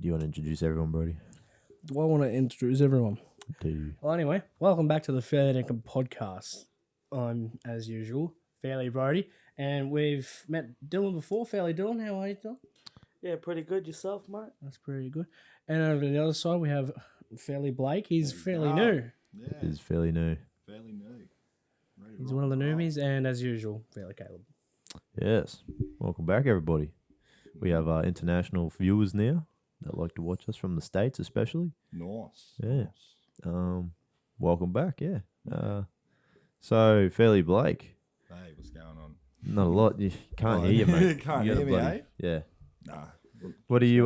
Do you want to introduce everyone, Brody? Do I want to introduce everyone? Do you? Well, anyway, welcome back to the Fairly Dinkum podcast. I'm, as usual, Fairly Brody, and we've met Dylan before. Fairly Dylan, how are you, Dylan? Yeah, pretty good. Yourself, mate? That's pretty good. And over to the other side, we have Fairly Blake. He's fairly go. new. Yeah, He's fairly new. fairly new. Ready to He's rock one of the and roll. newbies, and as usual, Fairly Caleb. Yes. Welcome back, everybody. We have international viewers now that like to watch us from the States, especially. Nice. Yeah. Nice. Welcome back. Yeah. So Fairly Blake. Hey, what's going on? Not a lot. You can't Oh, hear you, mate. can't You hear gotta me, bloody- eh? Yeah. Nah. What do you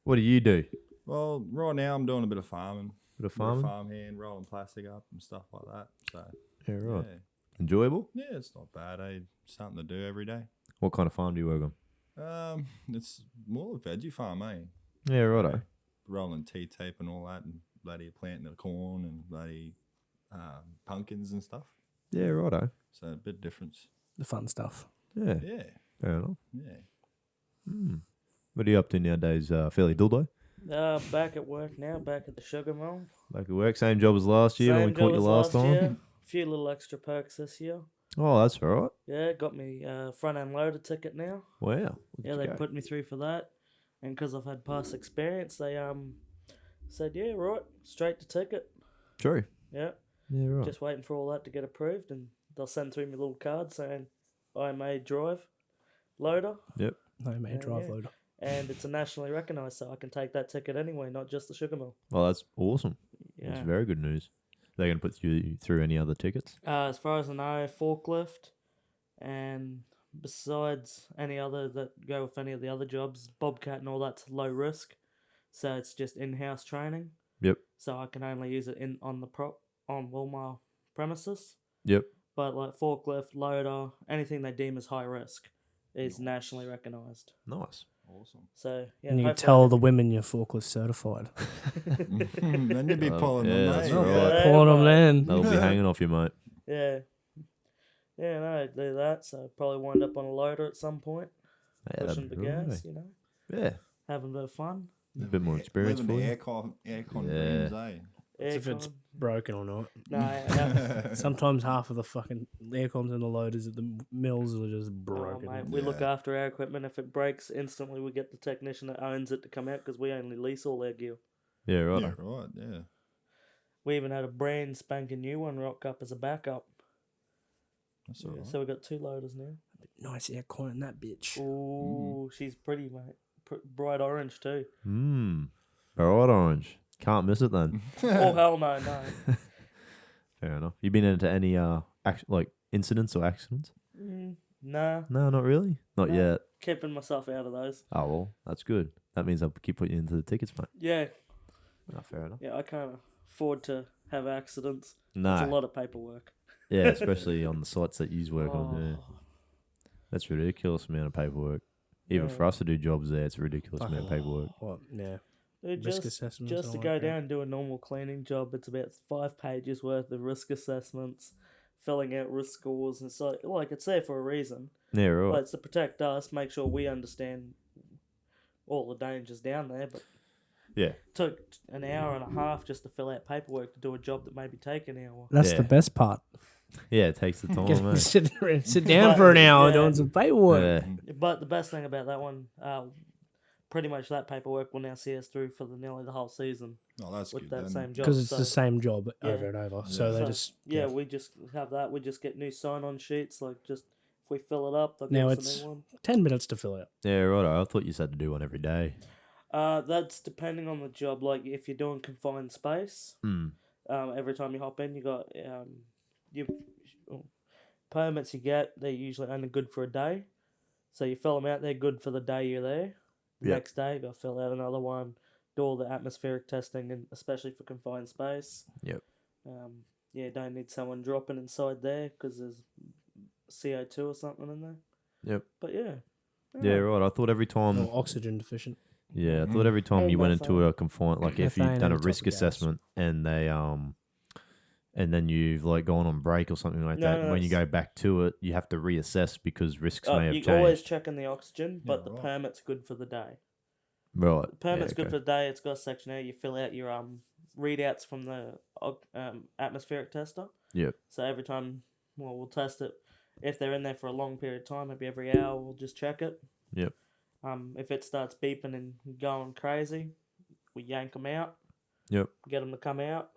What do you do? Well, right now I'm doing a bit of farming. Bit of Bit of farming. farmhand, rolling plastic up and stuff like that. So, Yeah, right. yeah. Enjoyable. Yeah, it's not bad, eh? Something to do every day. What kind of farm do you work on? It's more a veggie farm, eh? Yeah, righto. Rolling T-tape and all that and bloody planting the corn and bloody pumpkins and stuff. Yeah, righto. So a bit of difference. The fun stuff. Yeah. Yeah, Fair enough. yeah. What are you up to nowadays, Fairly Dildo? Back at work now. Back at the sugar mill. Back at work, same job as last year when we Same caught job you as last time. year. Few little extra perks this year. Oh, that's all right. Yeah, got me front end loader ticket now. Wow. Look Yeah, at they you go. put me through for that, and because I've had past experience, they said yeah, right, straight to ticket. True. Yeah, Yeah, right. just waiting for all that to get approved, and they'll send through me little card saying I may drive loader, Yep. Homemade drive yeah. loader. and it's a nationally recognised, so I can take that ticket anyway, not just the sugar mill. Well, that's awesome. Yeah. That's very good news. They're going to put you through any other tickets? As far as I know, forklift, and besides any other that go with any of the other jobs, Bobcat and all that's low risk, so it's just in-house training. Yep. So I can only use it on Walmart premises. Yep. But like forklift, loader, anything they deem as high risk is nationally recognised. Nice. Awesome. So yeah, And you can hopefully- tell the women you're forklift certified. Then you'd be pulling yeah, them, that's mate. right. Yeah, Pulling them mate. then. That'll be hanging off you, mate. Yeah. Yeah, no, do that. So probably wind up on a loader at some point, Yeah, pushing the that'd be right. gas, you know, Yeah. having a bit of fun. A bit more experience Living for the you. aircon Yeah. dreams, eh? If it's Aircon. broken or not. No, yeah. Sometimes half of the fucking air cons and the loaders at the mills are just Oh, broken. mate, we look Yeah. after our equipment. If it breaks, instantly we get the technician that owns it to come out because we only lease all our gear. Yeah, right. Yeah, right, yeah. We even had a brand spanking new one rock up as a backup. That's Yeah, all right. so we got two loaders now. Nice air con in that bitch. Ooh, she's pretty, mate. Bright orange too. Bright orange. Can't miss it then. Oh hell no, no. Fair enough. You been into any like incidents or accidents? Nah, No, not really. Not No. yet. keeping myself out of those. Oh well, that's good. That means I'll keep putting you into the tickets, mate. Yeah, Oh, fair enough. yeah. I can't afford to have accidents. It's a No. lot of paperwork. Yeah, especially on the sites that you work on. Yeah. Oh, That's a ridiculous amount of paperwork. Even Yeah. for us to do jobs there, it's a ridiculous amount of paperwork. What? Yeah. dude, Risk just assessments. Just and to all go that crap. down and do a normal cleaning job, it's about 5 pages worth of risk assessments, filling out risk scores, and so like it's there for a reason. Yeah, right. Well, it's to protect us, make sure we understand all the dangers down there. But Yeah. it took an hour and a half just to fill out paperwork to do a job that maybe take an hour. That's Yeah. the best part. Yeah, it takes the time, Get mate. sit down for an hour Yeah. doing some paperwork. Yeah. But the best thing about that one, pretty much that paperwork will now see us through for nearly the whole season Oh, that's with good. that then. same job. Because it's so- the same job Yeah. over and over. So they So, just yeah, we just have that. We just get new sign-on sheets. Like just if we fill it up, they'll Now give us it's- a new one. 10 minutes to fill out. Yeah, right. I thought you said to do one every day. That's depending on the job. Like if you're doing confined space, every time you hop in, you got you permits you get. They're usually only good for a day, so you fill them out. They're good for the day you're there. The Yep. next day, you got to fill out another one. Do all the atmospheric testing, and especially for confined space. Yep. Yeah, don't need someone dropping inside there because there's CO2 or something in there. Yep. But yeah. Yeah, right. I thought every time. Or oxygen deficient. Yeah, I thought every time And you went methane. into a confined, like if Methane you've done a and risk toxic gas. assessment and they and then you've like gone on break or something like No, that. no, When you it's- go back to it, you have to reassess because risks may have You changed. always check in the oxygen, but Yeah, the right. permit's good for the day. Right. Permit's yeah, good okay. for the day. It's got a section there. You fill out your readouts from the atmospheric tester. Yep. So every time, we'll test it. If they're in there for a long period of time, maybe every hour, we'll just check it. Yep. If it starts beeping and going crazy, we yank them out. Yep. Get them to come out.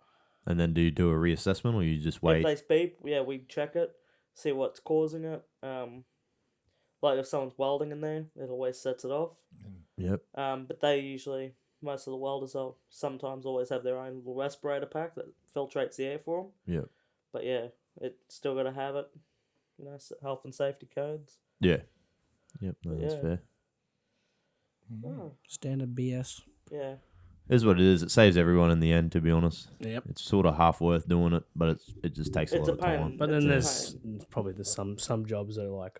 And then do you do a reassessment or you just wait? If they beep, we check it, see what's causing it. Like if someone's welding in there, it always sets it off. Yep. But they usually, most of the welders, will sometimes always have their own little respirator pack that filtrates the air for them. Yep. But yeah, it's still got to have it. Health and safety codes. Yeah. Yep. No, that's Yeah. fair. Oh, Standard BS. yeah. It is what it is. It saves everyone in the end, to be honest. Yep. It's sort of half worth doing it, but it just takes a It's lot a of pain. time. But It's then a there's probably some jobs that are like,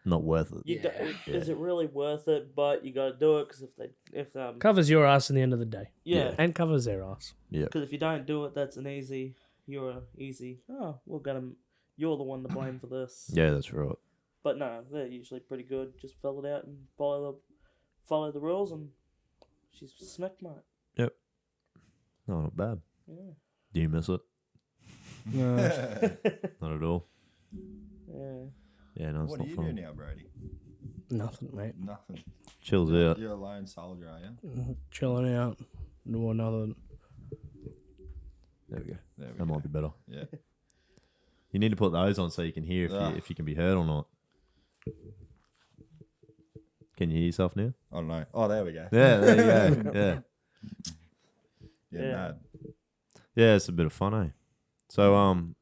Not worth it. Is it really worth it? But you got to do it because if covers your ass in the end of the day. yeah, And covers their ass. Yeah. because if you don't do it, that's an easy. You're a easy. Oh, we're gonna. You're the one to blame for this. Yeah, that's right. But no, they're usually pretty good. Just fill it out and follow the rules, and she's smacked, mate. No, not bad. Yeah. Do you miss it? No. Not at all. Yeah. Yeah, no, it's What not do you fun. do now, Brody? Nothing, mate. Nothing. Chills out. You're a lone soldier, are you? Chilling out. Doing nothing. There we go. There we That go. might be better. Yeah. You need to put those on so you can hear if you can be heard or not. Can you hear yourself now? I don't know. Oh, there we go. Yeah, there you go. Yeah. Yeah, mad. Yeah, it's a bit of fun, eh? So,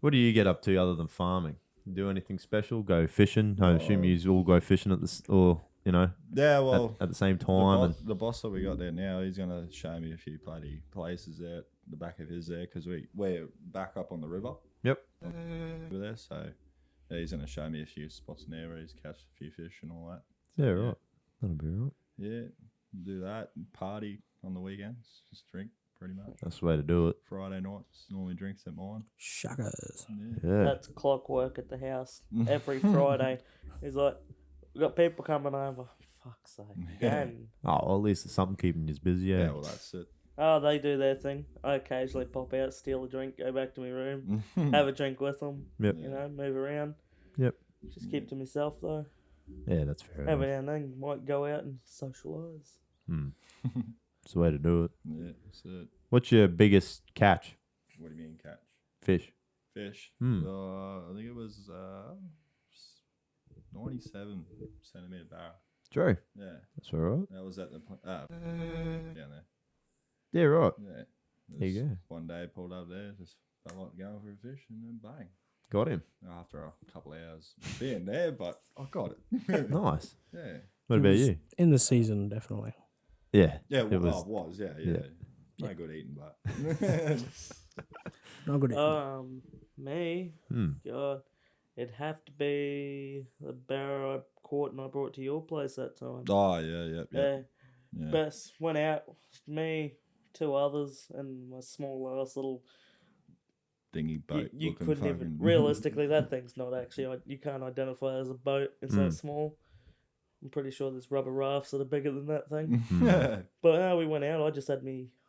what do you get up to other than farming? Do anything special? Go fishing? I assume you all go fishing at Yeah, well, at the same the, time. the boss that we got there now, he's going to show me a few bloody places there at the back of his there because we're back up on the river. Yep. Over there, so yeah, he's going to show me a few spots in there where he's catch a few fish and all that. Yeah, right. That'll be right. Yeah, do that and party on the weekends. Just drink pretty much. That's the way to do it. Friday nights normally drinks at mine. Suckers. Yeah. Yeah. That's clockwork at the house every Friday. He's like, we got people coming over. Fuck's sake. Again. Oh, well, at least it's something keeping you busy. Yeah, Yeah. well that's it. Oh, they do their thing. I occasionally pop out, steal a drink, go back to my room, have a drink with them. Yep. Move around. Yep. Just keep to myself though. Yeah, that's fair. Every enough. now and then, might go out and socialise. It's the way to do it. Yeah, that's it. What's your biggest catch? What do you mean catch? Fish. Fish. Hmm. I think it was 97 centimeter barrel. True. Yeah, That's all right. that was at the down there. Yeah, right. Yeah. There you Just go. One day pulled up there, just felt like going for a fish, and then bang. Got him. After a couple of hours being there, but I got it. Nice. Yeah. What about you? In the season, definitely. Yeah. Yeah, It well, was. it was. Yeah, yeah. yeah. No good eating, but. Not good. Me, God, it'd have to be the barrow I caught and I brought to your place that time. Oh, yeah. Yeah. Best went out, me, two others, and my small ass little. Dinghy boat. You looking couldn't even. fucking- Realistically, that thing's not actually. You can't identify it as a boat. It's that small. I'm pretty sure there's rubber rafts that are bigger than that thing. But we went out.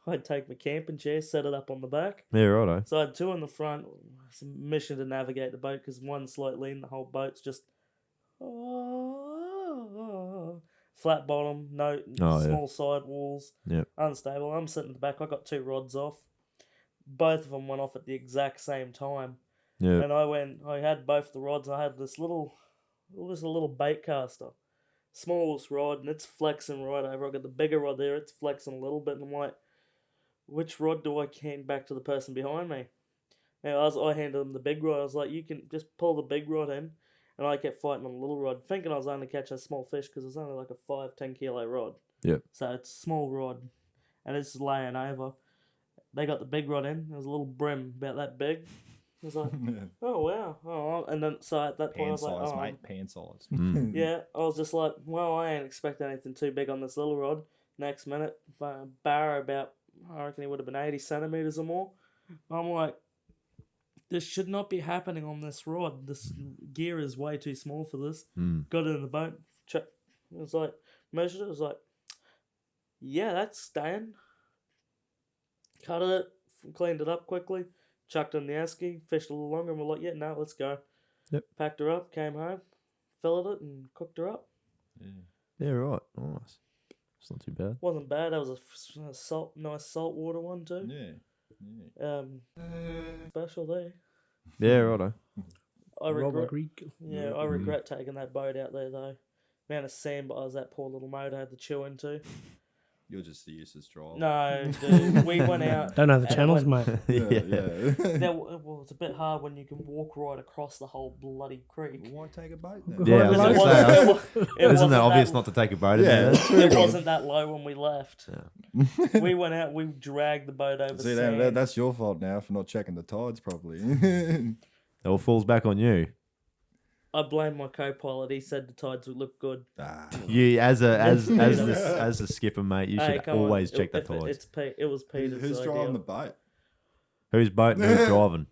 I'd take my camping chair, set it up on the back. Yeah, righto. So I had two in the front. It's a mission to navigate the boat because one's slightly in, the whole boat's just flat bottom, small side walls, Yep. unstable. I'm sitting at the back. I got two rods off. Both of them went off at the exact same time, Yeah. and I had both the rods. I had this little bait caster, smallest rod, and it's flexing right over. I got the bigger rod there. It's flexing a little bit, and I'm like, which rod do I hand back to the person behind me? And I handed them the big rod. I was like, you can just pull the big rod in. And I kept fighting on the little rod, thinking I was only catching a small fish because it's only like a 5-10 kilo rod. Yep. So it's a small rod. And it's laying over. They got the big rod in. There was a little brim about that big. I was like, oh, wow. Oh, and then, so at that point, I Pan was like, size, oh, mate. Pan size. yeah, I was just like, well, I ain't expecting anything too big on this little rod. Next minute, barrow about, I reckon it would have been 80 centimetres or more. I'm like, this should not be happening on this rod. This gear is way too small for this. Got it in the boat. It was like, measured it. It was like Yeah, that's staying. Cut it, cleaned it up quickly, chucked in the esky, fished a little longer, and we're like, yeah, no, let's go. Yep. Packed her up, came home, filleted it, and cooked her up. Yeah, right. Nice. It's not too bad. Wasn't bad. That was a nice saltwater one too. Yeah. Special there. Yeah, righto. I regret. Creek. Yeah, I regret taking that boat out there though. Man of sandbars that poor little motor had to chew into. You're just the useless driver. No, dude, we went out. Don't know the and channels, went- mate. Yeah. Well, it's a bit hard when you can walk right across the whole bloody creek. Why take a boat then? Yeah, I was Well, gonna say, It isn't wasn't that obvious that- not to take a boat in Yeah. there? It wasn't that low when we left. Yeah. We went out. We dragged the boat over See, sand. that's your fault now for not checking the tides properly. It all falls back on you. I blame my co-pilot. He said the tides would look good. You as Peter. the skipper, mate. You Hey, should come on. always check the If tides. it was Peter's Who's idea. driving the boat? Who's boating? Who's driving?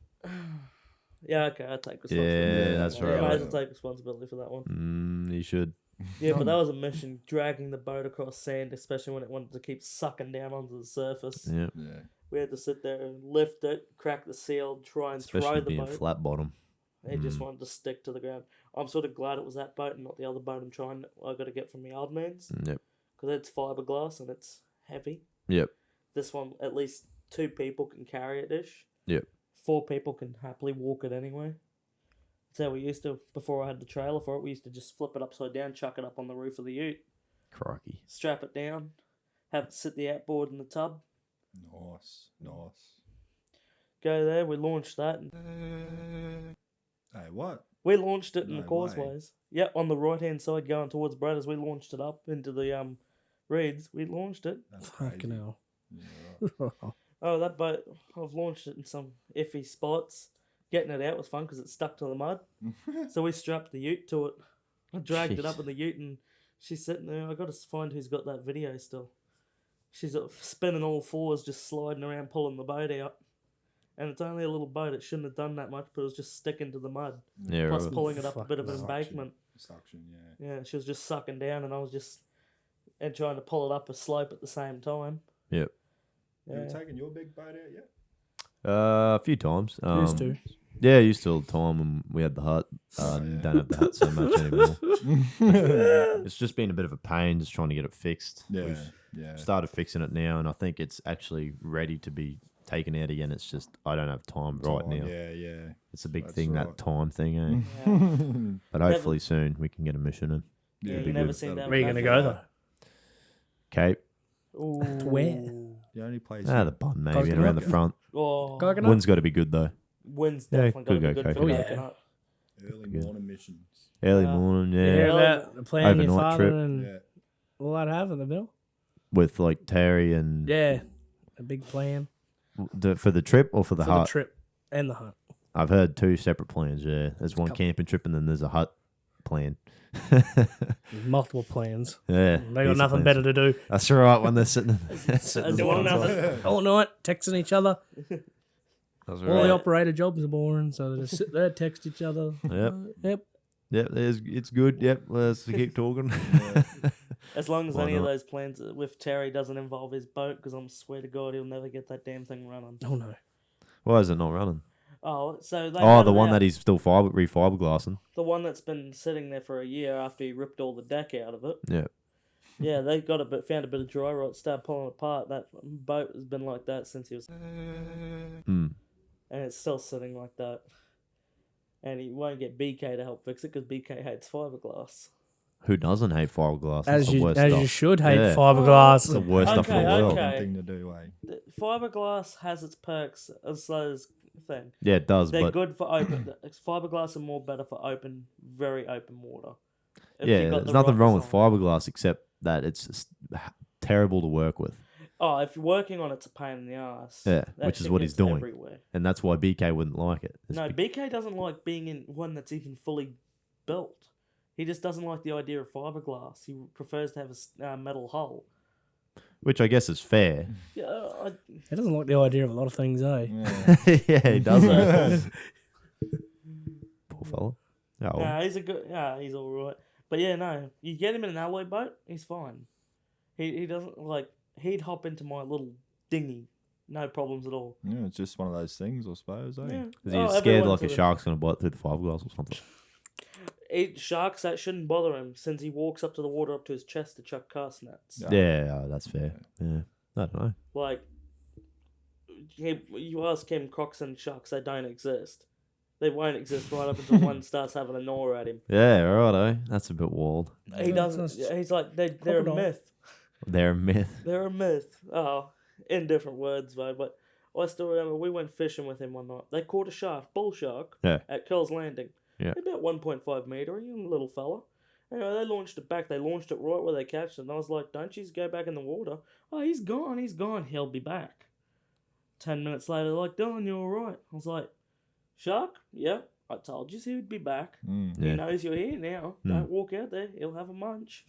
Yeah, okay, I take responsibility. Yeah, that's Yeah, right. I might as well take responsibility for that one. You should. Yeah, but that was a mission, dragging the boat across sand, especially when it wanted to keep sucking down onto the surface. Yeah. Yeah. We had to sit there and lift it, crack the seal, try and Especially throw the being boat. flat bottom. It just wanted to stick to the ground. I'm sort of glad it was that boat and not the other boat I got to get from the old man's. Yep. Because it's fiberglass and it's heavy. Yep. This one, at least 2 people can carry it ish. Yep. 4 people can happily walk it anyway. That's how we used to, before I had the trailer for it, we used to just flip it upside down, chuck it up on the roof of the ute, Crikey. strap it down, have it sit the outboard in the tub, Nice. go there, we launched that. Hey, what? We launched it in No the causeways. Yep, on the right-hand side going towards Brothers, we launched it up into the reeds. We launched it. That's Fucking crazy. hell. Yeah, right. Oh, that boat, I've launched it in some iffy spots. Getting it out was fun because it stuck to the mud. So we strapped the ute to it. I dragged it up Jeez. in the ute and she's sitting there. I got to find who's got that video still. She's spinning all fours, just sliding around, pulling the boat out. And it's only a little boat. It shouldn't have done that much, but it was just sticking to the mud. Yeah, Plus right. pulling it up a bit of an Suction. embankment. Suction, Yeah, she was just sucking down and I was just and trying to pull it up a slope at the same time. Yep. Yeah. You taken your big boat out yet? A few times. Used to. Yeah, used to all the time when we had the hut. Don't have the hut so much anymore. It's just been a bit of a pain just trying to get it fixed. We've Yeah. started fixing it now, and I think it's actually ready to be taken out again. It's just I don't have time right now. Yeah. It's a big That's thing, right. that time thing, eh? Yeah. But hopefully soon we can get a mission in. Yeah, It'd you be never good. seen that. Where are you going to go, though? Cape. Ooh. Where? The only place. The bun maybe, and Coconut? around the front. Oh, Coconut? Wind's got to be good though. wind's Yeah, definitely could going to go be good for coconut. Oh, yeah. coconut. Early Good. morning missions. Early Yeah. morning, Yeah, yeah. about the plan your Overnight father trip. and Yeah. all that have in the bill. With like Terry and Yeah, a big plan for the trip or for the for hut. the trip and the hunt. I've heard 2 separate plans. Yeah, there's one couple. camping trip and then there's a hut plan. There's multiple plans. Yeah, They got heaps of nothing plans. better to do. That's right. When they're sitting, sitting As in one one of side. them. All night, texting each other. That's All the right. operator jobs are boring, so they just sit there, text each other. Yep. Yep. Yep, it's good. Yep, let's keep talking. As long as Why any of not? those plans with Terry doesn't involve his boat, because I'm swear to God he'll never get that damn thing running. Oh no. Why is it not running? Oh, so they Oh, had the it one out. that he's still refiberglassing. The one that's been sitting there for a year after he ripped all the deck out of it. Yeah. Yeah, they got found a bit of dry rot, started pulling it apart. That boat has been like that since he was, Hmm. and it's still sitting like that. And he won't get BK to help fix it because BK hates fiberglass. Who doesn't hate fiberglass? As It's the you worst as stuff. you should hate Yeah. fiberglass. It's the worst stuff in the Okay, world. okay. Thing to do, eh? The fiberglass has its perks as well as thing. Yeah, it does. They're But good for open. Fiberglass are more better for open, very open water. If yeah, you got there's the nothing right wrong with design. fiberglass except that it's just terrible to work with, Oh, if you're working on it, it's a pain in the ass. Yeah, That which is shit what he's gets doing. Everywhere. and that's why BK wouldn't like it. It's No, BK doesn't like being in one that's even fully built. He just doesn't like the idea of fiberglass. He prefers to have a metal hull. which I guess is fair. Yeah, He doesn't like the idea of a lot of things, eh? Yeah, he doesn't. Poor fella. Oh, no, he's a good. Yeah, he's all right. But yeah, no, you get him in an alloy boat, he's fine. He doesn't like he'd hop into my little dinghy, no problems at all. Yeah, it's just one of those things, I suppose. Eh? Yeah. Because he's Oh, scared everyone like to a the- shark's going to bite through the fiberglass or something. Sharks, that shouldn't bother him since he walks up to the water up to his chest to chuck cast nets. Yeah. Yeah, that's fair. Yeah. I don't know. Like, you ask him, crocs and sharks, they don't exist. They won't exist right up until one starts having a gnaw at him. Yeah, righto. That's a bit wild. He doesn't. He's like, they're a Crocodile. myth. They're a myth. They're a myth. Oh, in different words, though. But I still remember we went fishing with him one night. They caught a shark, bull shark, Yeah. at Curl's Landing. Yeah. About 1.5 metre, young little fella. Anyway, they launched it back. They launched it right where they catched it. And I was like, don't you just go back in the water. Oh, he's gone. He's gone. He'll be back. 10 minutes later, they're like, Dylan, you're all right. I was like, shark? Yeah. I told you he would be back. Mm. He Yeah. knows you're here now. Don't walk out there. He'll have a munch.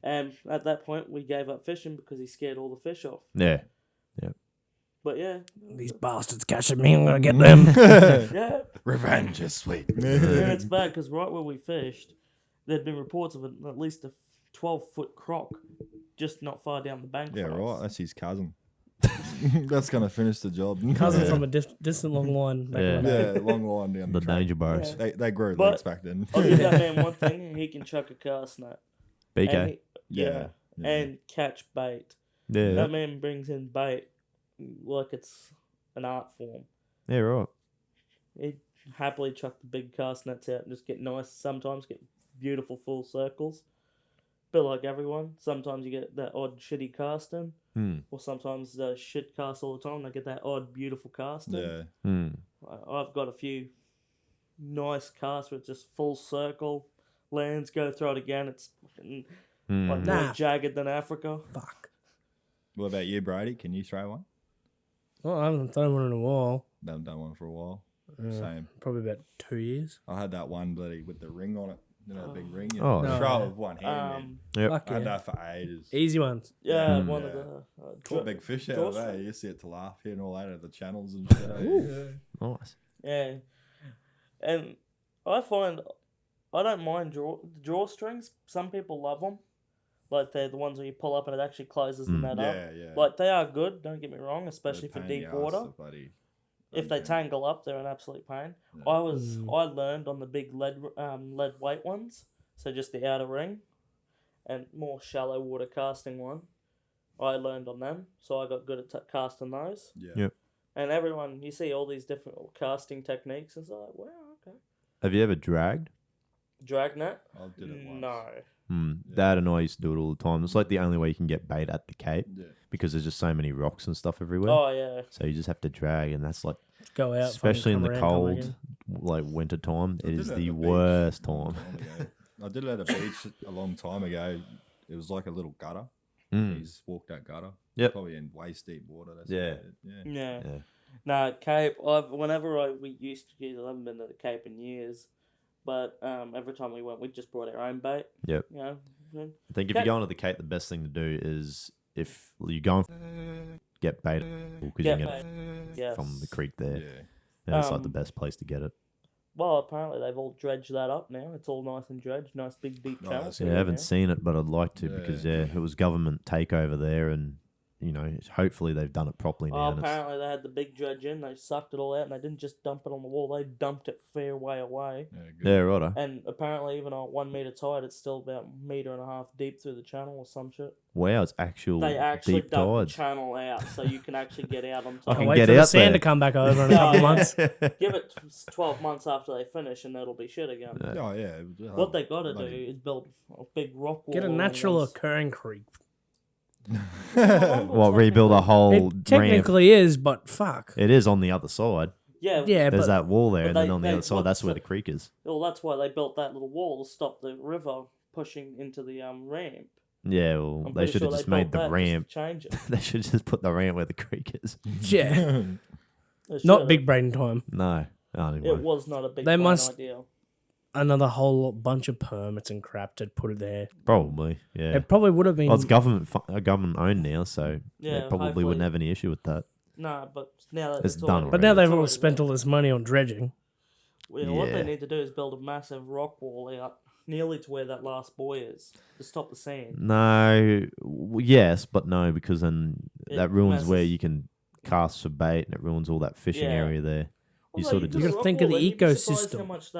And at that point, we gave up fishing because he scared all the fish off. Yeah. But yeah. These bastards catching me. I'm gonna get them. Yeah. Revenge is sweet. And it's bad because right where we fished, there'd been reports of at least a 12-foot croc just not far down the bank. Yeah, from right. us. That's his cousin. That's gonna finish the job. Cousin yeah. from a distant long line. Back Yeah. in the day. Yeah, long line down The the track. danger bars. Yeah. They grew But- legs back then. I'll give that man one thing: he can chuck a cast net. BK. And Yeah. and catch bait. Yeah. That man brings in bait like it's an art form. Yeah, right. He'd happily chuck the big cast nets out and just get nice. Sometimes get beautiful full circles. But like everyone, sometimes you get that odd shitty casting, or sometimes the shit cast all the time. They get that odd beautiful casting. Yeah. I've got a few nice casts with just full circle lands. Go throw it again. It's fucking like Nah. more jagged than Africa. Fuck. What about you, Brady? Can you throw one? Well, I haven't thrown one in a while. Haven't done one for a while. Yeah. Same. Probably about 2 years. I had that one bloody with the ring on it. You know, the big ring. You Oh, know, no. throw with one hand. Man. Yep. Fuck I had yeah. that for ages. Easy ones. Yeah, Mm. one Yeah. of the Caught big fish out of drawstring. there. You see it to laugh here and all that at the channels and shit. Nice. Yeah, and I find I don't mind drawstrings. Some people love them, like they're the ones where you pull up and it actually closes the net up. Yeah, yeah. Like they are good. Don't get me wrong, especially They're for a pain in deep the arse, water. the bloody If they untangle. tangle up, they're an absolute pain. Yeah. I learned on the big lead weight ones, so just the outer ring, and more shallow water casting one. I learned on them, so I got good at casting those. Yeah. Yep. And everyone, you see all these different casting techniques, and it's like, wow, okay. Have you ever dragged? Dragnet? I did it once. No. Dad and I used to do it all the time. It's like the only way you can get bait at the Cape Yeah. because there's just so many rocks and stuff everywhere. Oh yeah. So you just have to drag, and that's like, Go out. especially in fucking the come around, come cold, again. like winter time, I it did is it at the the beach worst a long time. ago. I did it at a beach a long time ago. It was like a little gutter. Mm. He's walked that gutter. Yep. Probably in waist deep water. That's Yeah. about it. Yeah. Yeah. Yeah. No, Cape. We used to use. I haven't been to the Cape in years, but every time we went, we just brought our own bait. Yep. You know. I think if Cape- you're going to the Cape, the best thing to do is if you're going get bait because you can get it Yes. from the creek there. Yeah. And it's like the Um, best place to get it. Well, apparently they've all dredged that up now. It's all nice and dredged. Nice big deep Oh, channel. that's Yeah, I haven't seen it, but I'd like to Yeah. because it was government takeover there, and you know, hopefully they've done it properly now. Oh, and it's- apparently they had the big dredge in. They sucked it all out, and they didn't just dump it on the wall. They dumped it fair way away. Yeah, good. yeah, righto. And apparently, even on 1 meter tide, it's still about 1.5 meters deep through the channel or some shit. Wow, it's actual They actually deep dumped tides. the channel out, so you can actually get out on I top. can Wait get for the out sand there. to come back over in a couple Yeah. months. Give it 12 months after they finish, and it'll be shit again. Oh, yeah. What they got to do Bloody- is build a big rock wall. Get a along natural those- occurring creek. Well, rebuild a whole It ramp. technically is, but fuck. It is on the other side. Yeah, Yeah, There's but that wall there, but and then they- on the they other side, want that's where to- the creek is. well, that's why they built that little wall to stop the river pushing into the ramp. Yeah, well, I'm they pretty should have sure just they made built the that just to ramp. change it. They should just put the ramp where the creek is. yeah, They not should've. big brain time. No, anyway. It was not a big They brain must- idea. Another whole bunch of permits and crap to put it there. Probably, yeah. It probably would have been. Well, it's government owned now, so Yeah, they probably hopefully. wouldn't have any issue with that. Nah, but now that It's it's done already- but now they've it's all already spent there. all this money on dredging. Well, what Yeah. they need to do is build a massive rock wall out nearly to where that last buoy is to stop the sand. No, yes, but no, because then It that ruins where messes- you can cast for bait, and it ruins all that fishing Yeah. area there. You Although sort of put a You just gotta rock think of wall the in, you'd be surprised ecosystem. How much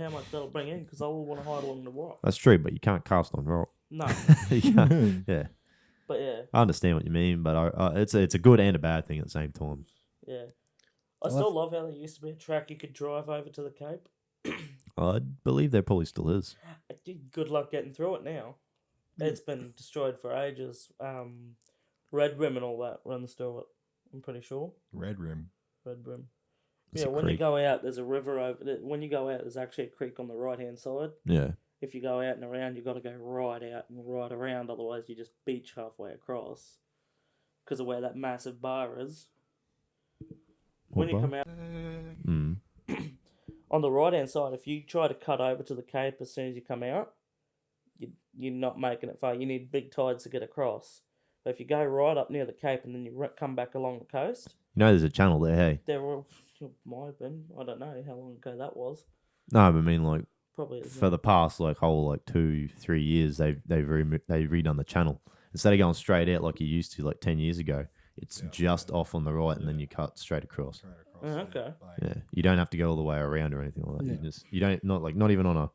how much that'll bring in? Because they all want to hide along the rock. that's true, but you can't cast on rock. No, You can't- yeah, but yeah, I understand what you mean, but it's a good and a bad thing at the same time. yeah. I still love how there used to be a track you could drive over to the Cape. I believe there probably still is. Good luck getting through it now. It's been destroyed for ages. Red Rim and all that runs through it. I'm pretty sure. Red Rim. Red Rim. It's yeah, a when you creek. go out, there's a river over. When you go out, there's actually a creek on the right hand side. Yeah, If you go out and around, you got to go right out and right around. Otherwise, you just beach halfway across because of where that massive bar is. When What you bar? come out mm. on the right hand side, if you try to cut over to the Cape as soon as you come out, you're not making it far. You need big tides to get across. But if you go right up near the Cape and then you come back along the coast, You know, there's a channel there. Hey, there were might have been. I don't know how long ago that was. no, I mean like Probably for the past whole 2-3 years, they've redone the channel instead of going straight out like you used to 10 years ago. It's just off on the right, and then you cut straight across. Right across Oh, the okay. bay. Yeah, you don't have to go all the way around or anything like that. Yeah. You don't not even on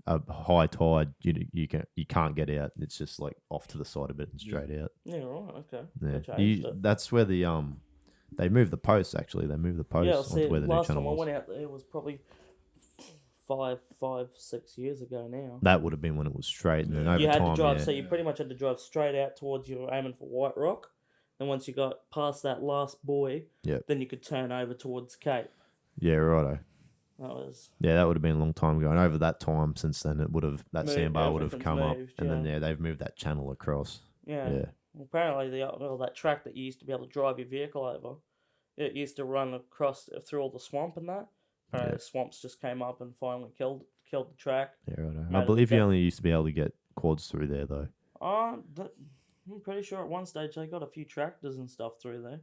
a high tide. You can't get out. It's just off to the side a bit and straight out. Yeah, right, okay. Yeah, They changed it. that's where the they moved the posts actually. They moved the posts Yeah, see, onto where the new last channel time I was. went out there was probably 6 years ago now. That would have been when it was straight, and then over You had time, to drive, yeah. so you pretty much had to drive straight out towards you were aiming for White Rock. And once you got past that last buoy, Yep. then you could turn over towards Cape. Yeah, righto. That was Yeah, that would have been a long time ago. And over that time, since then, it would have that Moved, sandbar would have everything's come moved, up, and then yeah. they've moved that channel across. yeah. Yeah. Apparently, that track that you used to be able to drive your vehicle over, it used to run across through all the swamp and that. Apparently, the swamps just came up and finally killed the track. Yeah, righto. Made I it believe you get- only used to be able to get quads through there though. I'm pretty sure at one stage they got a few tractors and stuff through there.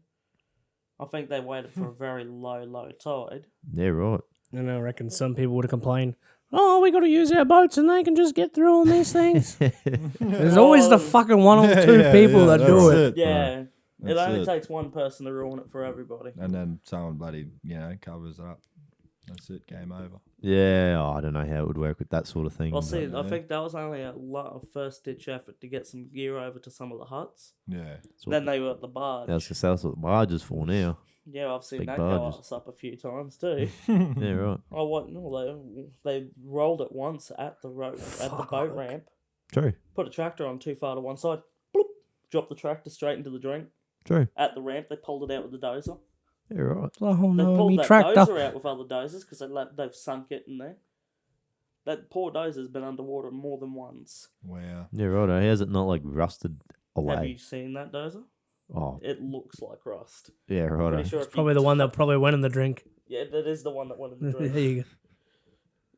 I think they waited for a very low tide. Yeah, right. And I reckon some people would have complained, "Oh, we got to use our boats and they can just get through on these things." There's always the fucking one or two people that do that's it. Yeah, it That's only it. takes one person to ruin it for everybody. And then someone bloody, covers it up. That's it. Game over. Yeah, I don't know how it would work with that sort of thing. Well, but- see, I yeah. think that was only a lot of first-ditch effort to get some gear over to some of the huts. Yeah. That's what- Then they were at the barge. that's what the barge is for now. Yeah, I've seen Big that go barges. us up a few times too. Yeah, right. Oh, what? No, they rolled it once at the boat ramp. True. Put a tractor on too far to one side. Bloop, dropped the tractor straight into the drink. True. At the ramp, they pulled it out with the dozer. Yeah, right. Oh They no, pulled me that tractor. dozer out with other dozers because they've sunk it in there. That poor dozer's been underwater more than once. Wow. Yeah, right. Has it not rusted away? Have you seen that dozer? Oh, It looks like rust. yeah, right. Pretty sure if you Probably the one that probably went in the drink. Yeah, that is the one that went in the There drink. you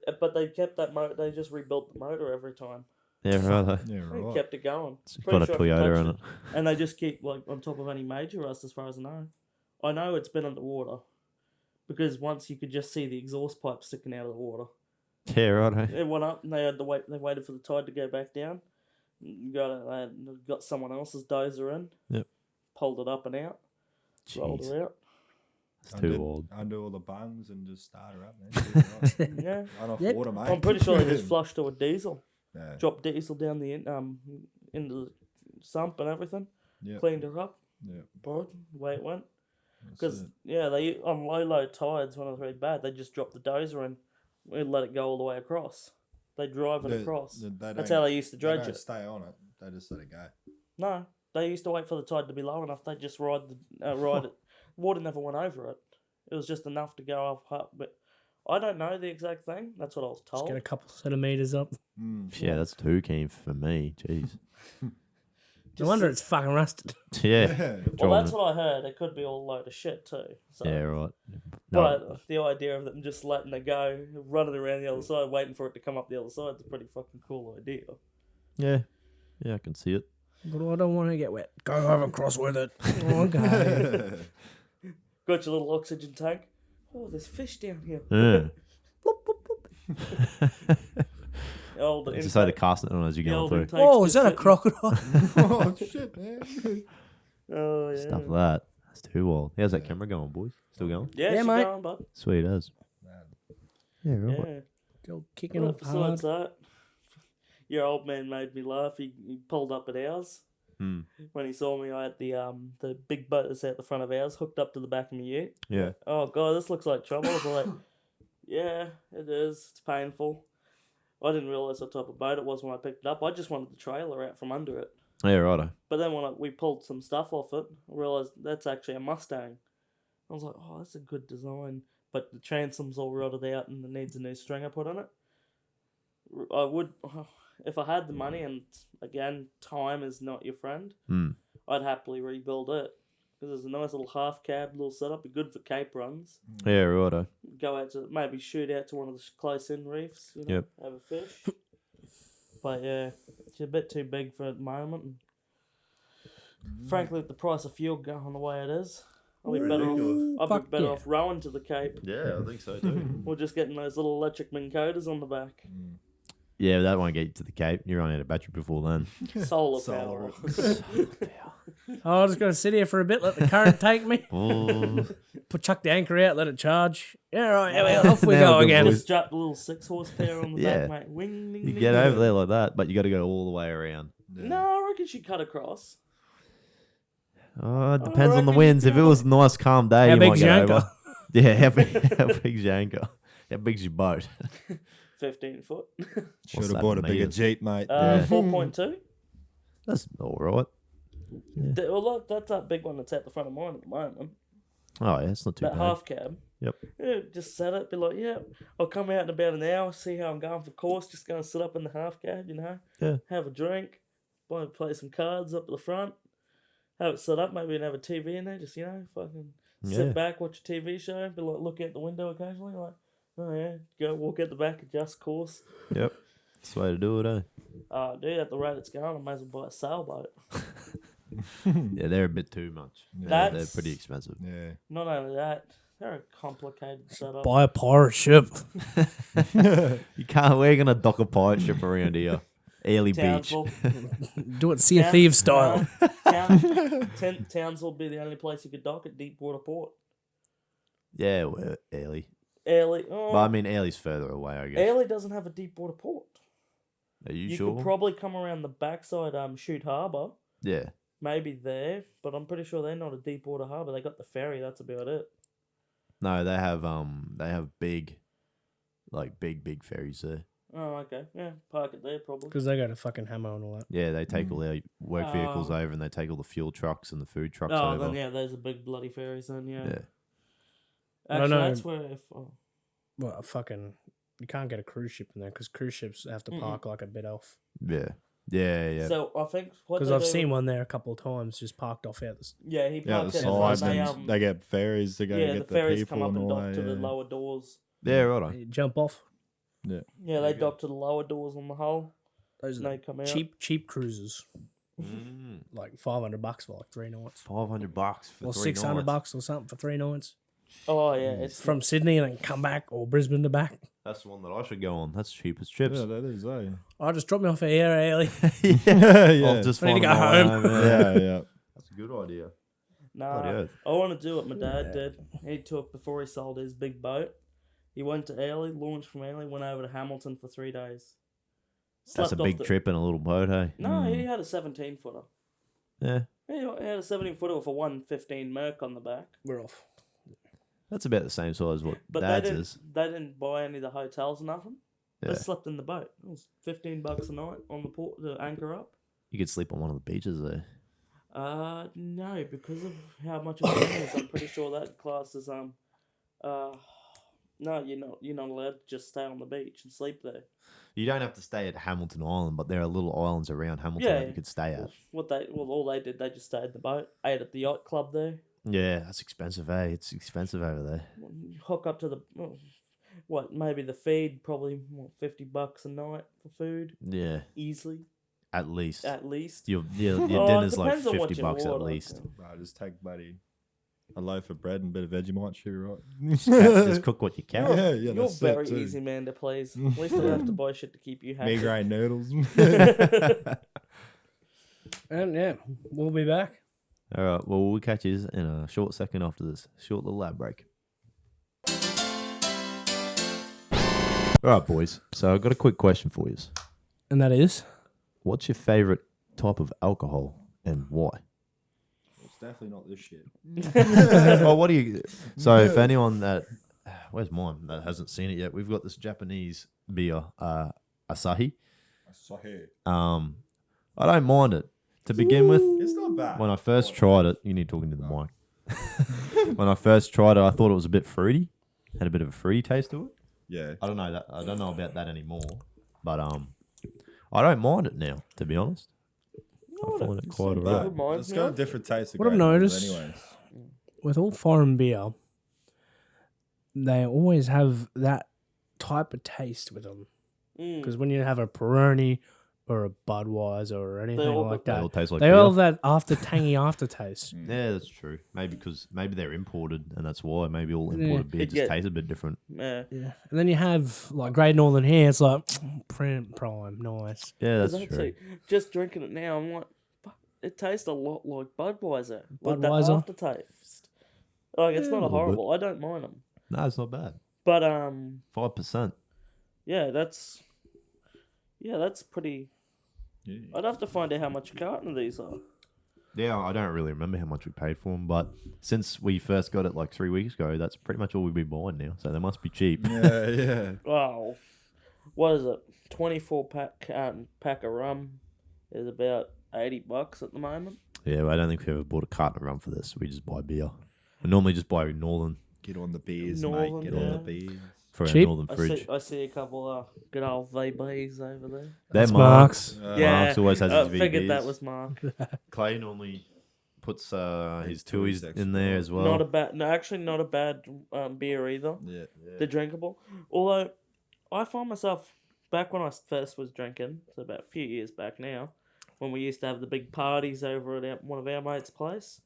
go. But they kept that motor. They just rebuilt the motor every time. Yeah, right. Yeah, They right. kept it going. It's Pretty got a sure if you Toyota touch on it. And they just keep on top of any major rust, as far as I know. I know it's been underwater because once you could just see the exhaust pipe sticking out of the water. Yeah, right. It went up, and they had to wait. They waited for the tide to go back down. Got someone else's dozer in. Yep. Pulled it up and out. Rolled Jeez, her out. it's too old. Undo all the bungs and just start her up, man. Yeah. Run off Yep. water, mate. I'm pretty sure they just flushed her with diesel. Yeah. Dropped diesel down the into the sump and everything. Yeah. Cleaned her up. Yeah. Brought the way it went. That's Because it. they on low tides when it was very bad, they just dropped the dozer and we let it go all the way across. They drive it across. That's how they used to They dredge don't it. stay on it. They just let it go. No, they used to wait for the tide to be low enough. They just ride it. Water never went over it. It was just enough to go up. But I don't know the exact thing. That's what I was Just told. get a couple centimeters up. Yeah, that's too keen for me. Jeez. No wonder it's fucking rusted. Yeah. Well, Drawing that's it. what I heard. It could be all a load of shit too. So. Yeah, right. No, But the idea of them just letting it go, running around the other side, waiting for it to come up the other side is a pretty fucking cool idea. yeah, I can see it. But I don't want to get wet. Go over across with it. Okay. Got your little oxygen tank. Oh, there's fish down here. Yeah. Old Just so the intake- casting on as you're the going old through. intakes Oh, is just that a sitting- crocodile? Oh shit, man. Oh yeah. Stuff like that. That's too wild. How's that camera going, boys? Still going? Yeah, Yeah, she's mate. going, bud. Sweet as. Yeah, right. Yeah. Still kicking Well, off besides hard. that, your old man made me laugh. He pulled up at ours Hmm. when he saw me. I had the big boat that's out the front of ours hooked up to the back of my ute. Yeah. Oh god, this looks like trouble. I was like, yeah, it is. It's painful. I didn't realise what type of boat it was when I picked it up. I just wanted the trailer out from under it. Yeah, righto. But then when we pulled some stuff off it, I realised that's actually a Mustang. I was like, oh, that's a good design. But the transom's all rotted out and it needs a new stringer put on it. I would, if I had the money, and again, time is not your friend, Hmm. I'd happily rebuild it. Because there's a nice little half cab, little setup, be good for cape runs. Yeah, righto. Go out to, maybe shoot out to one of the close in reefs, you know, Yep. have a fish. But yeah, it's a bit too big for at the moment. And frankly, with the price of fuel going the way it is, I'll be better off. I'll be Fuck better yeah. off rowing to the Cape. Yeah, I think so too. Or just getting those little electric Minn Kotas on the back. Yeah, that won't get you to the Cape. You run out of battery before then. Solar Solar. power. Oh, I'm just going to sit here for a bit, let the current take me. Oh, Chuck the anchor out, let it charge. Yeah, right, yeah, well, off we Now go good again. boys. Just strap the little 6 horsepower on the Yeah. back, mate. Wing, ding, you ding, get ding. over there like that, but you got to go all the way around. No, I reckon she cut across. Oh, it depends on the reckon winds. you If it could. was a nice, calm day, How you might big's get your over. anchor? Yeah, how big's your anchor? How big's your boat? 15 foot. Should that have bought a bigger meters? Jeep, mate. Yeah. 4.2. That's all right. Well, look, that's that big one that's at the front of mine at the moment. Oh, yeah, it's not too That bad. half cab. Yep. Yeah, just set it, be like, yeah, I'll come out in about an hour, see how I'm going for course, just go and sit up in the half cab, you know, Yeah. have a drink, play some cards up at the front, have it set up, maybe have a TV in there, just, you know, fucking Yeah. sit back, watch a TV show, be like, look out the window occasionally, like, oh yeah, go walk out the back, adjust course. Yep. That's the way to do it, eh? Dude, at the rate it's going, I may as well buy a sailboat. Yeah, they're a bit too much. Yeah. They're That's pretty expensive. Yeah. Not only that, they're a complicated setup. Buy a pirate ship. You can't. We're gonna dock a pirate ship around here, Airlie Beach. Townsville. Do it Sea of Thieves style. Townsville would be the only place you could dock at Deepwater Port. Yeah, we're Airlie. Airlie. But Oh, I mean, Airlie's further away, I guess. Airlie doesn't have a deepwater port. Are you, You sure? could probably come around the backside, Chute Harbour, Yeah. maybe there, but I'm pretty sure they're not a deepwater harbour. They got the ferry. That's about it. No, they have big ferries there. Oh, okay. Yeah, park it there probably. Because they go to fucking Hammer and all that. Yeah, they take all their work vehicles Oh. over, and they take all the fuel trucks and the food trucks Oh, over. then yeah, there's a big bloody ferries then. Yeah. Yeah. I don't Actually, know. that's where if Well, fucking, you can't get a cruise ship in there because cruise ships have to park like a bit off. Yeah. Yeah, yeah. so I think what Because they I've do- seen one there a couple of times just parked off out. Yeah, he Yeah, parked the at the front. side, They, and they get ferries to go yeah, the get the ferries people come up and and all dock that. to the Yeah. lower doors. Yeah, right. You jump off. Yeah. Yeah, they dock to the lower doors on the hull. Those And are they come out. cheap cruises. Like $500 for like 3 nights. $500 for Or 3 $600 nights. or something for 3 nights. Oh yeah, it's From Sydney and then come back, or Brisbane to back. That's the one that I should go on. That's cheap as chips. Yeah, that is, eh? I just drop me off here early. Yeah. I'll just I need to find go my way home. Yeah, yeah. That's a good idea. nah. Bloody oath. I want to do what my dad did. He took before he sold his big boat. He went to Airlie, launched from Airlie, went over to Hamilton for 3 days. That's a Slept off big the- trip in a little boat, hey? No, he had a 17-footer. Yeah. He had a 17-footer with a 115 Merc on the back. We're off. That's about the same size as what But Dad's is. they didn't buy any of the hotels or nothing. Yeah. They slept in the boat. It was $15 a night on the port to anchor up. You could sleep on one of the beaches there. No, because of how much of it is, I'm pretty sure that class is no, you're not allowed to just stay on the beach and sleep there. You don't have to stay at Hamilton Island, but there are little islands around Hamilton Yeah. that you could stay at. All they did, they just stayed in the boat, ate at the yacht club there. Yeah, that's expensive, eh? It's expensive over there. Hook up to the maybe the feed, probably $50 a night for food, Yeah, easily at least. at least. Your Oh, it dinner's like depends on what you $50 at order. least. Bro, just take buddy a loaf of bread and a bit of Vegemite should be right. Just cook what you can. Yeah, You're that's very it too. easy man to please. At least I don't have to buy shit to keep you happy. Migraine noodles. And yeah, we'll be back. All right. Well, we'll catch you in a short second after this short little ad break. All right, boys. So I've got a quick question for you. And that is? What's your favorite type of alcohol and why? It's definitely not this shit. Well, what do you? So, if anyone that, where's mine that hasn't seen it yet, we've got this Japanese beer, Asahi. I don't mind it to begin with. It's not bad. When I first tried it, you need talking to the mic. When I first tried it, I thought it was a bit fruity, had a bit of a fruity taste to it. Yeah. I don't know about that anymore, but I don't mind it now, to be honest. I find it quite But alright. it's got a different taste. What I've noticed- anyways. With all foreign beer, they always have that type of taste with them. Because when you have a Peroni or a Budweiser or anything all like They that, all taste like they beer. all have that tangy aftertaste. Yeah, that's true. Maybe because they're imported, and that's why. Maybe all imported beer It just get- tastes a bit different. Yeah. Yeah. And then you have like Great Northern here, it's like prime, nice. Yeah, that's 'Cause true. actually, just drinking it now, I'm like, fuck, it tastes a lot like Budweiser. Like that Budweiser? aftertaste. Like, it's Yeah, not a a little horrible. I don't mind them. No, it's not bad. But, 5%. yeah, that's pretty. Yeah. I'd have to find out how much a carton of these are. Yeah, I don't really remember how much we paid for them, but since we first got it like 3 weeks ago, that's pretty much all we've been buying now. So they must be cheap. Yeah. Wow. What is it? 24 pack of rum is about $80 at the moment. Yeah, but I don't think we've ever bought a carton of rum for this. We just buy beer. We normally just buy Northern Get on the beers, Northern, mate. Get yeah. on the beers. for our Cheap. Northern fridge. I see a couple of good old VBs over there. They're That's Mark's. Yeah, Mark's always has I his figured VBs. that was Mark. Clay normally puts his Tooheys Tooheys extra in there large. as well. Not a bad, no, actually not a bad beer either. Yeah. They're drinkable. Although I find myself back when I first was drinking, so about a few years back now, when we used to have the big parties over at one of our mates' place.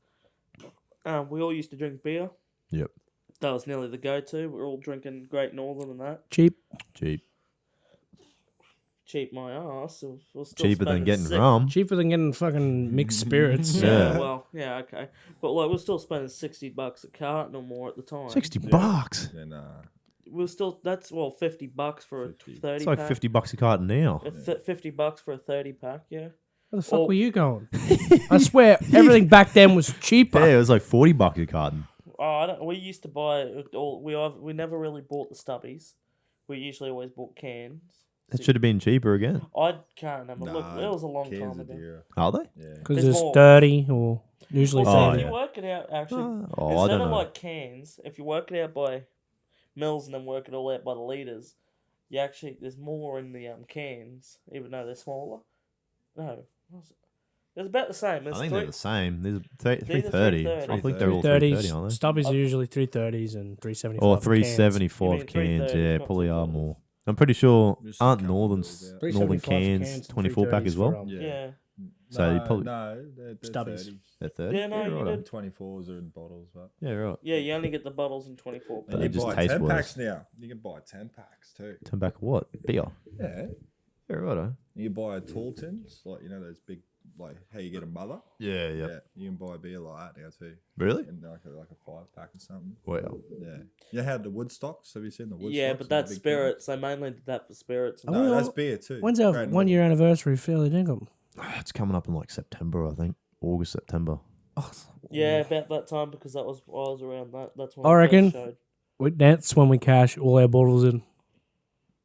We all used to drink beer. Yep. That was nearly the go-to. We were all drinking Great Northern and that. Cheap. Cheap. Cheap my ass. We're still Cheaper than spending getting six- rum. Cheaper than getting fucking mixed spirits. Yeah. Well, yeah, okay. But like, we're still spending $60 a carton or more at the time. $60. And We're still, that's, well, $50 for a 50. 30 It's like pack. $50 a carton now. $50 for a 30 pack, yeah. Where the fuck Oh. were you going? I swear, everything back then was cheaper. Yeah, it was like $40 a carton. Oh, I don't. We used to buy all. We never really bought the stubbies. We usually always bought cans. It should have been cheaper again. I can't remember. Look, it was a long cans time are ago. dear. Are they? Yeah. Because There's it's more. dirty or usually Also, Oh, if thirty. yeah. you work it out, actually, I instead don't of know. like cans, if you work it out by mils and then work it all out by the liters, you actually there's more in the cans, even though they're smaller. No, what was it? It's about the same. I It's think they're the same. There's These are 330. 330. I think they're all 330, 330s. aren't they? Stubbies are usually 330s and 375. Or cans. 375 You mean cans. 330, Yeah, not probably are 330. more. I'm pretty sure Just a aren't couple Northern's of those, Northern 375 cans and 24 pack 330s as well? for, Yeah. Yeah. So you probably- no, they're Stubbies. 30s. They're 30. Yeah, no, you right. did. 24s are in bottles, but Yeah, right. Yeah, you only get the bottles in 24 But packs. they you just buy taste 10 worse. packs now. You can buy 10 packs too. 10 back of what? Beer. Yeah. Yeah, right. You can buy tall tins, like those big, like how you get a mother. Yeah, Yeah, you can buy a beer like that now too, Really? and like a 5-pack or something. Wow. Yeah, you had the Woodstocks. Have you seen the Woodstocks? Yeah, but that's The big spirits. They mainly did that for spirits. Oh, cans? No, well, that's beer too. When's our Great 1 year anniversary of Fairly Dinkum? It's coming up in like September, I think. August, September. Oh, Yeah, about that time because that was I was around that. That's when I it first reckon. showed. That's when we cash all our bottles in.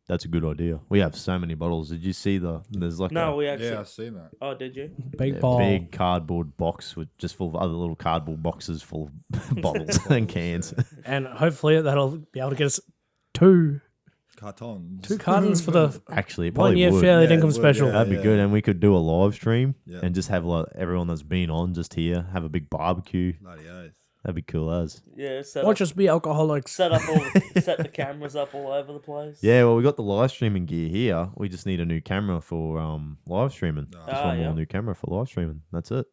That's a good idea. We have so many bottles. Did you see there's like No, a we actually. Yeah, I've seen that. Oh, did you? Big yeah, ball. big cardboard box with just full of other little cardboard boxes full of bottles and cans. And hopefully that'll be able to get us two Cartons. cartons for the Actually, it 1 probably year would. Fairly Yeah, it Dinkum would, special. yeah. That'd be good, and we could do a live stream Yeah. and just have like everyone that's been on just here have a big barbecue. Bloody oath. That'd be cool as. Yeah. Won't just be alcoholics. Set the cameras up all over the place. Yeah, well, we got the live streaming gear here. We just need a new camera for live streaming. Just one yeah. more new camera for live streaming. That's it.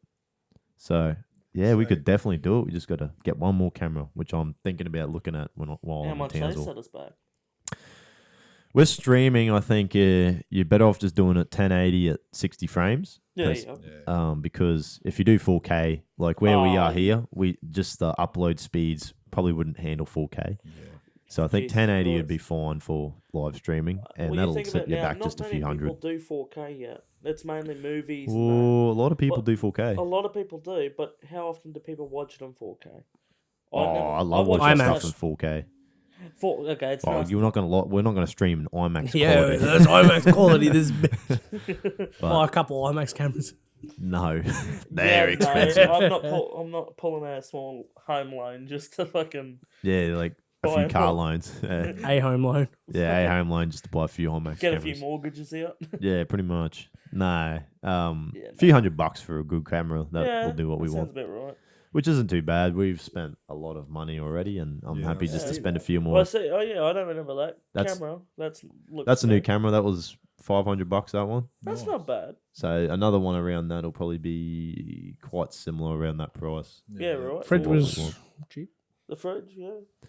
So Yeah, we could definitely do it. We just got to get one more camera, which I'm thinking about looking at while How I'm in much they Townsville. set us back? We're streaming. I think you're better off just doing it 1080 at 60 frames. Yeah, yeah. Because if you do 4K, like where we are Oh, here, we just the upload speeds probably wouldn't handle 4K. Yeah. So I think Jesus 1080 would Christ. be fine for live streaming, and Well, that'll think set about you now, back not just a many few hundred. people do 4K yet. It's mainly movies. and Oh, a lot of people But do 4K. that. A lot of people do, but how often do people watch it on 4K? I love watched watching IMAX. stuff in 4K. Okay, it's Oh, nice. you're not gonna we're not gonna stream in IMAX Yeah, quality. that's IMAX quality. This bitch. Buy a couple of IMAX cameras. No, they're Yeah, expensive. No, I'm not pulling out a small home loan just to fucking. Yeah, like a Buy few a car whole- loans. A home loan. Yeah, a home loan just to buy a few IMAX Get a cameras. few mortgages out. Yeah, pretty much. No, a Yeah, few $100 for a good camera that yeah, will do what we that want, sounds about right. which isn't too bad. We've spent a lot of money already, and I'm Yeah, happy I just to see spend a that. few more. Well, I see. Oh yeah, I don't remember that That's- camera. Looks That's a new good. camera. That was $500. That one. That's Nice. not bad. So another one around that will probably be quite similar around that price. Yeah, right. Fridge Or- was cheap. The fridge, yeah.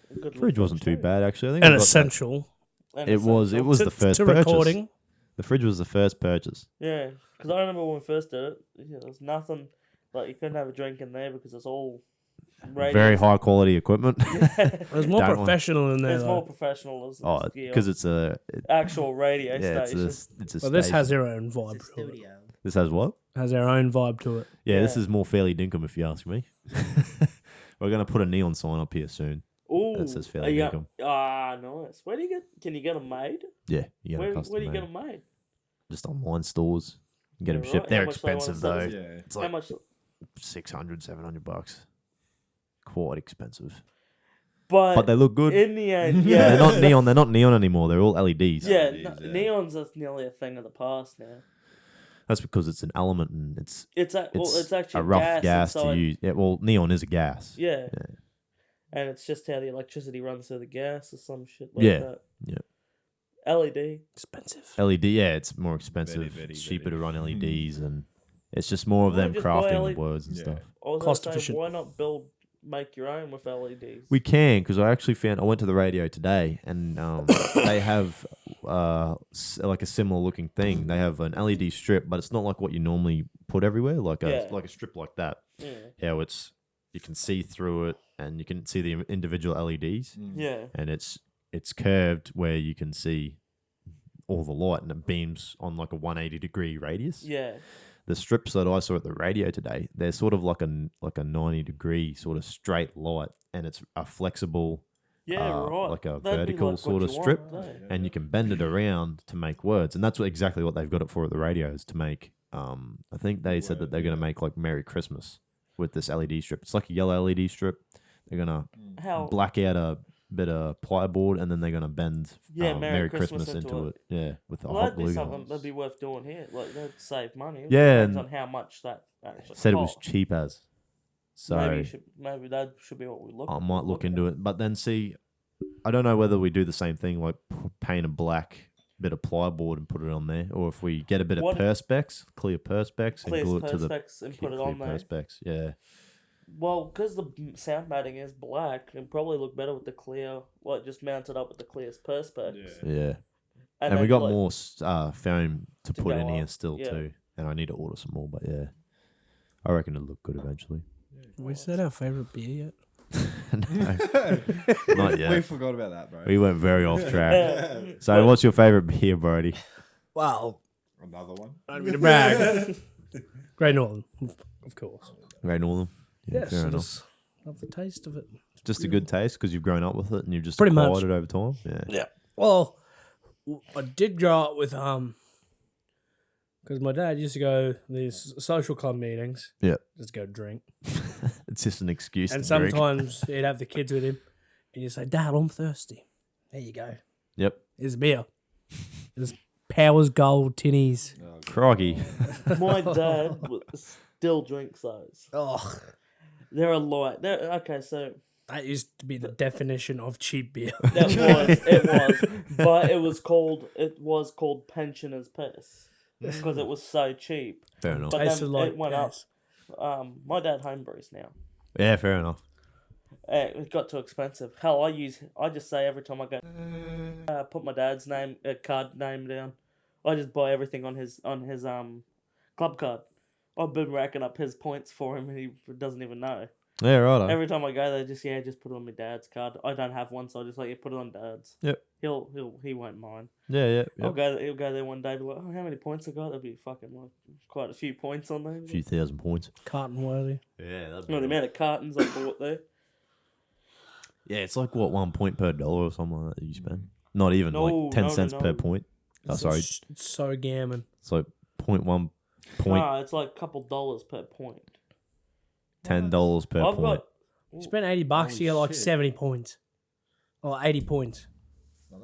A good Fridge little wasn't too too. bad actually. I think I An got that- essential. And It was. It was to, the first to purchase. recording. The fridge was the first purchase. Yeah, because I remember when we first did it. Yeah, there was nothing like you couldn't have a drink in there because it's all radio. Very high quality equipment. It was more Don't want- professional in there, It's more though. professional as Oh, because it's a actual radio yeah, station. it's a. Well, this station. has their own vibe It's a to it. studio. This has what? Has their own vibe to it. Yeah, this Yeah. is more fairly dinkum if you ask me. We're gonna put a neon sign up here soon. Ooh, That says fairly dinkum. nice. Where do you get? Can you get them made? Yeah, you get Where a do custom you made. get them made? Just online stores. You get them Yeah, shipped. right. They're How much they want expensive to sell though. us? Yeah. It's How like much? $600-$700. Quite expensive, But, but they look good. in the end, Yeah, yeah, they're not neon. They're not neons anymore. They're all LEDs. Yeah, LEDs, yeah. neons are nearly a thing of the past now. That's because it's an element and it's It's actually a rough gas to inside. use. Yeah, well, neon is a gas. Yeah. Yeah. And it's just how the electricity runs through the gas or some shit like Yeah. that. Yeah. LED. Expensive. LED, yeah, it's more expensive. Very, It's very, cheaper to very. run LEDs, and it's just more of Why them just buy crafting LED? the words and Yeah. stuff. I was Cost gonna say, efficient. why not make your own with LEDs? We can, because I actually found I went to the radio today, and they have like a similar looking thing. They have an LED strip, but it's not like what you normally put everywhere, like Yeah. a strip like that. Yeah. How it's you can see through it, and you can see the individual LEDs, Yeah. and it's curved where you can see all the light, and it beams on like a 180-degree radius. Yeah. The strips that I saw at the radio today, they're sort of like a 90-degree sort of straight light, and it's a flexible, Yeah, right. like a That'd be vertical like sort what of you strip, want, eh? and you can bend it around to make words, and that's exactly what they've got it for at the radio is to make. I think they said that they're going to make like Merry Christmas with this LED strip. It's like a yellow LED strip. They're gonna How? black out a bit of plyboard, and then they're gonna bend Yeah, Merry Merry Christmas Christmas into into it. Yeah, with a Well, hot that'd be glue something gun. that'd be worth doing here. Like that'd save money. Yeah, Depends and on how much that actually Said it was costs. cheap as. So maybe that should be what we look. I might look into it, but then see, I don't know whether we do the same thing, like paint a black bit of plyboard and put it on there, or if we get a bit What- of perspex, clear perspex, Clear and glue it to the perspex and put it clear on there. perspex. Yeah, Well, because the sound matting is black, it'd probably look better with the clear, like just mounted up with the clear perspex. yeah. And then, we got like, more foam to put go in here up, still yeah. too, and I need to order some more. But yeah, I reckon it'll look good eventually. We said our favourite beer yet? No, not We yet. forgot about that, bro. We went very off track. Yeah. So, what's your favorite beer, Brody? Well, Another one. I don't mean to brag. Great Northern, of course. Great Northern. Yeah, Yes, fair I enough. just love the taste of it. Just a good taste because you've grown up with it and you've just Pretty acquired much. it over time. Yeah. Yeah. Well, I did grow up with because my dad used to go to these social club meetings. Yeah. Just go drink, It's just an excuse and to drink. sometimes he'd have the kids with him, and you say, "Dad, I'm thirsty." There you go. Yep. Here's a beer. There's Powers Gold tinnies. Oh, God. Croggy. My dad still drinks those. Oh, They're a light. Okay, so that used to be the definition of cheap beer. it was, but it was called pensioner's piss because it was so cheap. Fair enough. But Tasted then like it went up. gas. My dad homebrews now. Yeah, fair enough. It got too expensive. Hell, I just say every time I go, put my dad's card name down. I just buy everything on his club card. I've been racking up his points for him, and he doesn't even know. Yeah, right. Every time I go there, just put it on my dad's card. I don't have one, so I just put it on dad's. Yep. He won't mind. Yeah. He'll go there one day, be like, oh, how many points I got? There'll be fucking quite a few points on there. A few thousand points. Carton worthy. Yeah, that's the amount of cartons I bought there. Yeah, it's like what, 1 point per dollar or something like that you spend. Not even like 10 cents per point. Oh, sorry. It's so gammon. It's like 0.1 point. No, it's like a couple dollars per point. $10 per point. You spend $80, you get like 70 points. Or 80 points.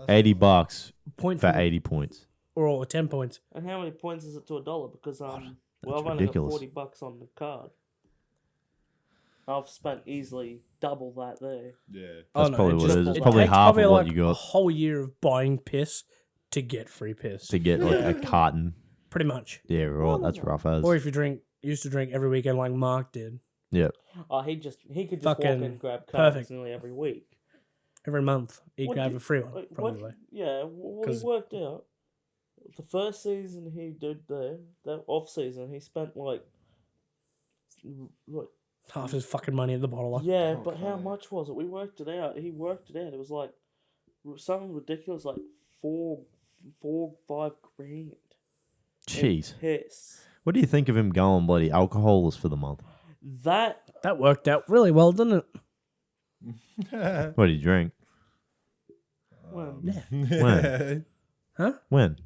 $80 Point for from- 80 points. Or 10 points. And how many points is it to $1? Because I've that's only ridiculous. got $40 on the card. I've spent easily double that there. Yeah. That's probably what it is. It's it probably takes half of what like you a got whole year of buying piss to get free piss. to get like a carton. Pretty much. Yeah, right. That's rough as. Or if you used to drink every weekend like Mark did. Yeah. Oh, he could just Fucking walk in and grab cards perfect. nearly every week. Every month. He'd What grab did- a free one, Like, what- probably. Yeah, what he 'Cause- worked out, the first season he did there, that off season, he spent like Half his fucking money at the bottle. yeah, but how much was it? We worked it out. He worked it out. It was like something ridiculous, like 5 grand. Jeez. Piss. What do you think of him going bloody alcoholist for the month? That That worked out really well, didn't it? What did he drink? when, When? Huh? When?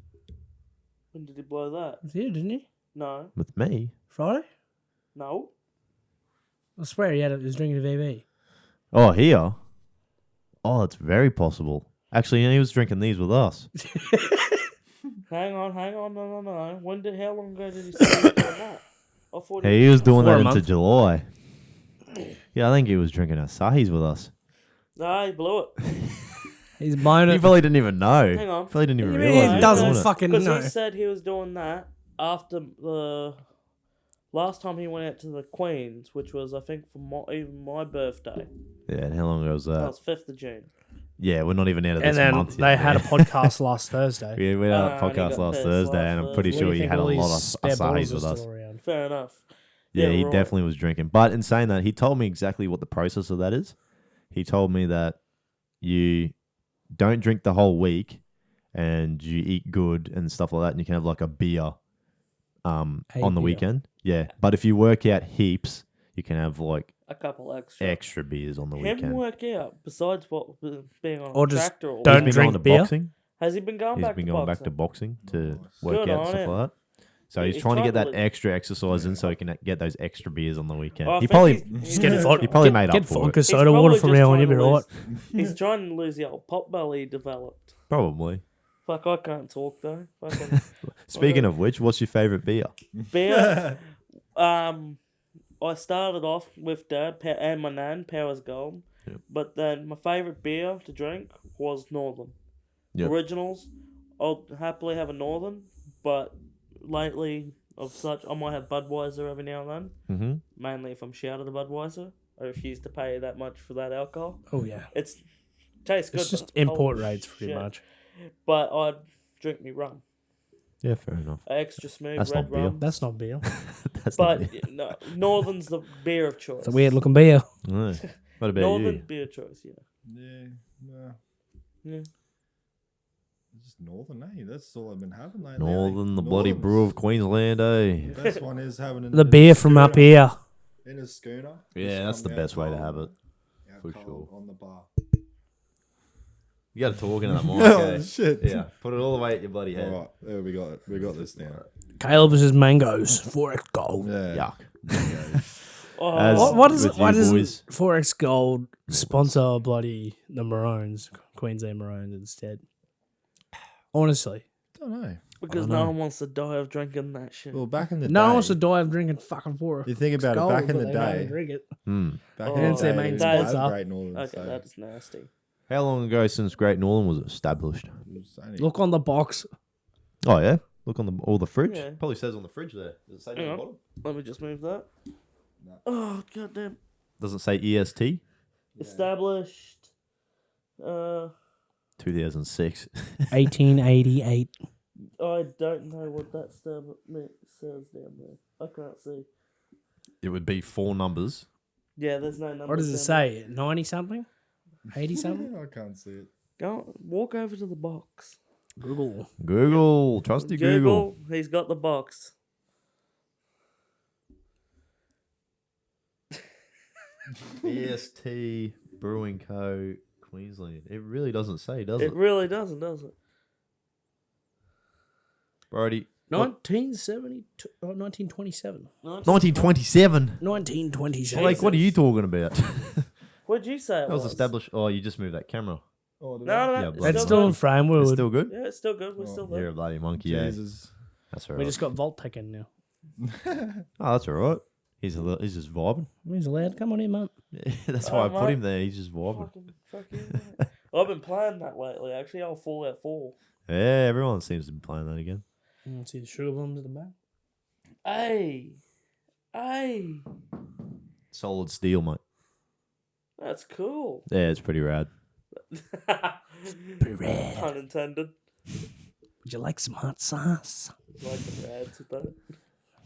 when did he blow that? With you, didn't he? No, With me? Friday? no. I swear he was drinking a VB. Oh, here? Oh, it's very possible. Actually, he was drinking these with us. Hang on, no. How long ago did he say he was doing that? I thought Hey, he was doing For a that into month. July. Yeah, I think he was drinking Asahi's with us. No, he blew it. He's buying He it. probably didn't even know. Hang on. Probably didn't even He realize. was doesn't doing it. fucking Because know. he said he was doing that after the last time he went out to the Queens, which was, I think, for even my birthday. Yeah, and how long ago was That that? was 5th of June. Yeah, we're not even out of And this then month they yet. had a podcast last Thursday. Yeah, we had a I only podcast got last pissed Thursday, last and I'm Thursday. pretty What do sure you he think had a all these lot of spare Asahi's bottles with are us. still around? Fair enough. Yeah, he right. definitely was drinking. But in saying that, he told me exactly what the process of that is. He told me that you don't drink the whole week and you eat good and stuff like that, and you can have like a beer on the beer. weekend. Yeah. But if you work out heaps, you can have like A couple extra. extra beers on the Haven't weekend. worked out, besides being on Or a just tractor or don't He's been drink going to beer? boxing. Has he been going He's back been to going boxing? back to boxing to Nice. work Good out and on stuff him. like that. So He- he's he's trying to trying get to that extra exercise in so he can get those extra beers on the weekend. I He think probably he's Get, trying- he probably made get up for vodka it. soda He's water from probably now on, just you'll be trying right. to He's trying to lose the old pot belly he developed. Probably. Fuck, I can't talk though. Fucking Speaking of which, what's your favorite beer? beer. I started off with Dad and my nan, Powers Gold. Yep. But then my favourite beer to drink was Northern. Yep. Originals. I'll happily have a Northern, but lately, I might have Budweiser every now and then. Mm-hmm. Mainly if I'm short of the Budweiser. I refuse to pay that much for that alcohol. Oh, yeah. Tastes good. It's just but import holy rates, pretty shit. much. But I'd drink me rum. Yeah, fair enough. Extra smooth That's red not beer. rum. That's not beer. That's the beer. But no, Northern's the beer of choice. It's a weird looking beer. No. What about Northern you? beer choice, yeah. Yeah, no. Yeah. It's just Northern, eh? That's all I've been having lately. Northern, the bloody brew of Queensland, eh? The best one is having The beer from up here. in a schooner. Yeah, Just that's the come out best way to cold. have it. Out for cold sure. on the bar. You got to talk into that mic. Oh shit! Yeah, put it all the way at your bloody head. All right, there we got it. We got this now. Caleb's is mangoes. 4X gold. Yeah. Yuck. Oh, As- What is with it? Why you doesn't boys. 4X gold sponsor bloody the Maroons, Queensland Maroons instead? Honestly. Don't know. because I don't no know. one wants to die of drinking that shit. Well, back in the day, No one wants to die of drinking fucking 4X you think about gold, it. Back in but the they don't day, drink it. Hmm. back Oh, in the it's their day, main it was sponsor. Great Northern. Okay, so that's nasty. How long ago since Great Northern was established? it was only- Look on the box. Oh yeah, look on the fridge. Yeah. Probably says on the fridge there. Does it say Hang on. Let me just move that. Oh goddamn! Doesn't say EST. Established. 2006. 1888. I don't know what that says down there. I can't see. It would be 4 numbers. Yeah, there's no number. What does it say? 90 something? 80 something? I can't see it. Go walk over to the box. Google. Google. Trusty Google. He's got the box. EST Brewing Co. Queensland. It really doesn't say, does it? It really doesn't, does it? Brody. 1972, 1927. 1927. 1927. Like, what are you talking about? What'd you say it That was established. Oh, you just moved that camera. Oh, No, Yeah, it's It's still still in good. frame. It's still good? Yeah, it's still good. We're still You're there. a bloody monkey, yeah. Jesus. That's all We right. just got Vault taken now. Oh, that's all right. He's just vibing. He's allowed. Come on in, mate. That's why I put mate. him there. He's just vibing. Fuck you, mate. I've been playing that lately. Actually, I'll Fallout 4. Yeah, everyone seems to be playing that again. See the sugar bombs at the back. Hey, Solid steel, mate. that's cool. Yeah, it's pretty rad. Pretty rad. Pun intended. Would you like some hot sauce? Like the rads with that.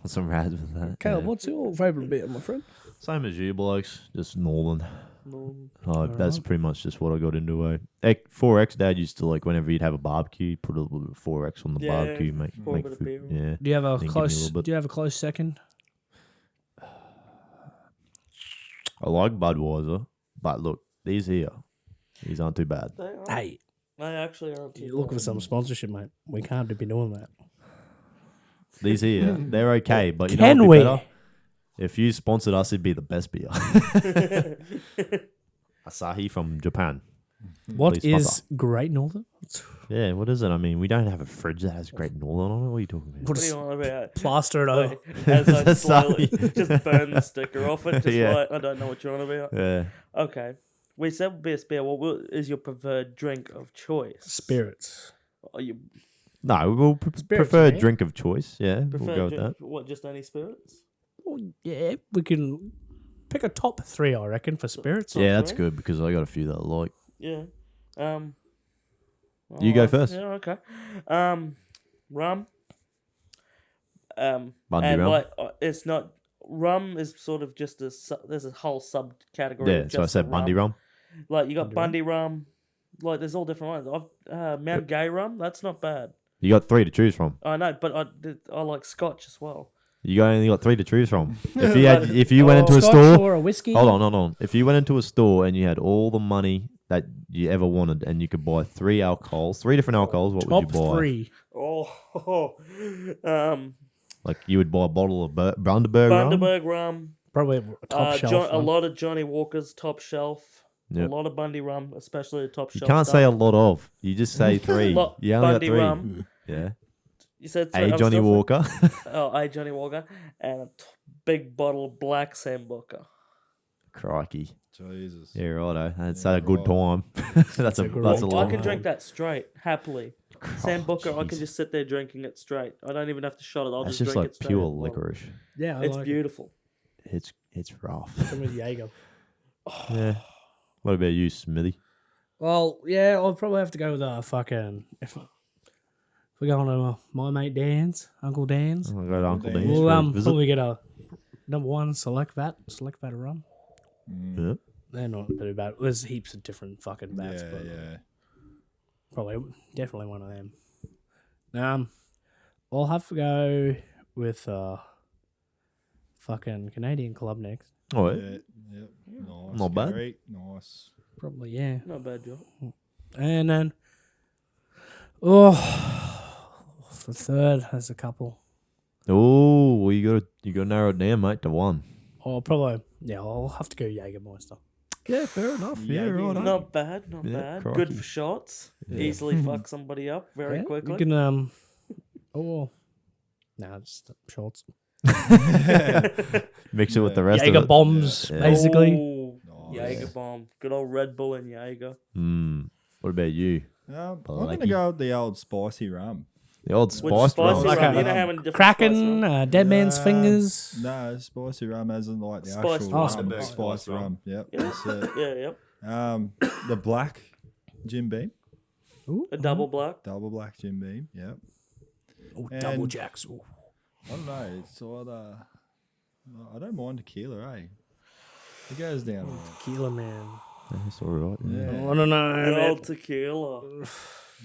What's some rad with that? Caleb, Yeah. what's your favourite beer, my friend? Same as you blokes, just Northern. No. Oh, that's pretty much just what I got into. 4X, Dad used to, like, whenever you'd have a barbecue, put a little bit of 4X on the Yeah, barbecue, make pour a make bit of food. beer on. Yeah. Do you have a Then give me a close? little bit. Do you have a close second? I like Budweiser, but look, these aren't too bad. They are. Hey, They actually aren't too you're looking for bad. some sponsorship, mate. We can't be doing that. These here, they're okay, but you Can know we? what'd be better? If you sponsored us, it'd be the best beer. Asahi from Japan. What Please fuck is Great Northern? Yeah, what is it? I mean, we don't have a fridge that has Great Northern on it. What are you talking about? What What do is you want about? plaster it over? As I That's slowly sorry. just burn the sticker off it, just Yeah. like I don't know what you're on about. Yeah. Okay, we said best beer. What is your preferred drink of choice? Spirits. Are you No, we'll Spirits, prefer mate. drink of choice. Yeah, we'll preferred go with drink? that. What? Just any spirits? Well, yeah, we can pick a top 3, I reckon, for spirits. Top Yeah, that's three? good because I got a few that I like. Yeah. You go first. Yeah. Okay. Rum. Bundy and rum. like it's not rum is sort of just there's a whole subcategory. Yeah, of so I just said the Bundy rum. Like you got Bundy Bundy rum. Like there's all different ones. Mount Gay rum. That's not bad. You got 3 to choose from. I know, but I like Scotch as well. You only got 3 to choose from. If you went into a Scotch store, or a whiskey? hold on. If you went into a store and you had all the money that you ever wanted and you could buy 3 different alcohols, what would Top you buy? 3. Like you would buy a bottle of Bundaberg rum. Bundaberg rum. Probably a top shelf. A one. lot of Johnny Walker's top shelf. Yep. A lot of Bundy rum, especially the top You shelf. can't stuff. say a lot of. You just say 3. Lot- You only got Bundy 3. rum. Yeah. You said A other Johnny stuff? Walker. A Johnny Walker, and a big bottle of black Sambuca. Crikey. Jesus. Yeah, righto. That's Yeah, a good right. time. that's a good that's a old I long can time. drink that straight, happily. Sambuca, I can jeez. just sit there drinking it straight. I don't even have to shot it. I'll That's just just drink like it straight. pure as well. licorice. Yeah, I It's like beautiful. It's rough. it. Some with Jaeger. Yeah. What about you, Smithy? Well, yeah, I'll probably have to go with fucking if we're going to my mate Dan's, Uncle Dan's. I'll go to Uncle Dan's. Dan's We'll for a visit. probably get a number 1 select vat of rum. Yeah. They're not too bad. There's heaps of different fucking vats, but Yeah. probably definitely one of them. I'll have to go with fucking Canadian Club next. Oh, Yeah. Yep. Nice. Not bad. Great. Nice. Probably, yeah. Not bad, Joe. And then, for third, there's a couple. Oh, well, you got to narrow it down, mate, to 1. I'll have to go Jägermeister. Yeah, fair enough. Yeah, right on. Not bad, not Yeah, bad. crikey. Good for shots. Easily fuck somebody up very Yeah, quickly. You can, just shorts. Mix it with the rest Jaeger of it. bombs, Yeah. basically. Oh, Nice. Jaeger bomb. Good old Red Bull and Jaeger. What about you? I'm Lucky. gonna go with the old spicy rum. The old Which spice spicy rum. Like rum? a You know how many different Kraken, spicy rum? Dead Man's Fingers. No, spicy rum as in like the Spiced actual rum. rum. The big Spiced spice rum. rum. Yep. Yeah. That's it. Yeah, yep. The black Jim Beam. Ooh, A double black. Double black Jim Beam. Yep. ooh, double and- jacks. Ooh. I don't know. It's either. I don't mind tequila, eh? It goes down. all right. Tequila, man. That's all right. Yeah. Yeah. I don't know. The man. old tequila.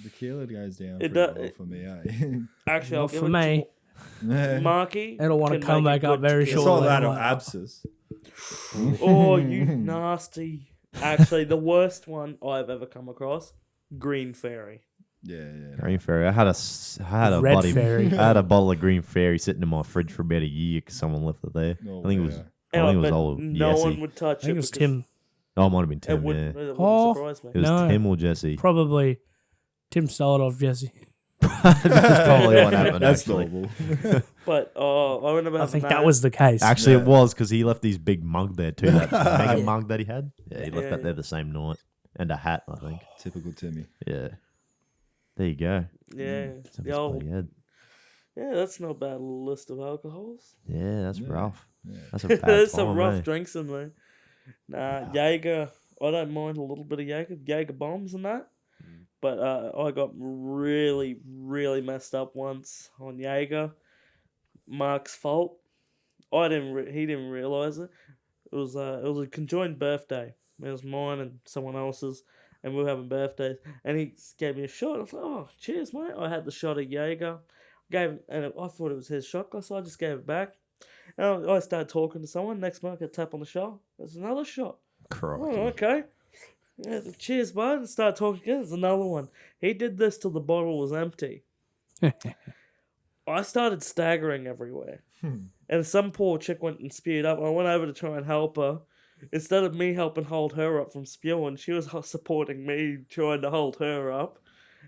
Tequila goes down It pretty does- well for me, eh? Actually, I'll Not give for it me. to Marky. It'll wanna can come make a back up good very It's tequila. all shortly. that or Like- abscess. Oh, you nasty. Actually, the worst one I've ever come across, Green Fairy. Yeah. Green Fairy. I had a Red bloody, Fairy. I had a bottle of Green Fairy sitting in my fridge for about a year because someone left it there. Oh, I think it was. wow. I think it was but old no Jesse. one would touch I think it was because Tim. Oh, it might have been It Tim. Yeah, wouldn't, it Oh. wouldn't surprise me. it was No. Tim or Jesse. Probably Tim stole it off Jesse. That's probably what happened. That's actually, normal. But I remember I having think that was the case. actually, Yeah. it was because he left his big mug there too. That mega mug that he had. Yeah, he left Yeah. that there the same night, and a hat, I think. Typical Timmy. Yeah. There you go. Yeah, Sounds the old. bloody head. Yeah, that's not a bad little list of alcohols. Yeah, that's Yeah. rough. Yeah. That's a bad There's time, some rough eh? drinks in there. Nah, Jaeger. I don't mind a little bit of Jaeger bombs and that. But I got really, really messed up once on Jaeger. Mark's fault. He didn't realize it. It was a conjoined birthday. It was mine and someone else's, and we were having birthdays. And he gave me a shot. I was like, "Oh, cheers, mate!" I had the shot of Jaeger. I thought it was his shot glass, so I just gave it back. And I started talking to someone. Next month, I tap on the shoulder. There's another shot. Crikey. Oh, okay. Yeah, cheers, bud. And start talking again. There's another one. He did this till the bottle was empty. I started staggering everywhere. And some poor chick went and spewed up. I went over to try and help her. Instead of me helping hold her up from spewing, she was supporting me trying to hold her up.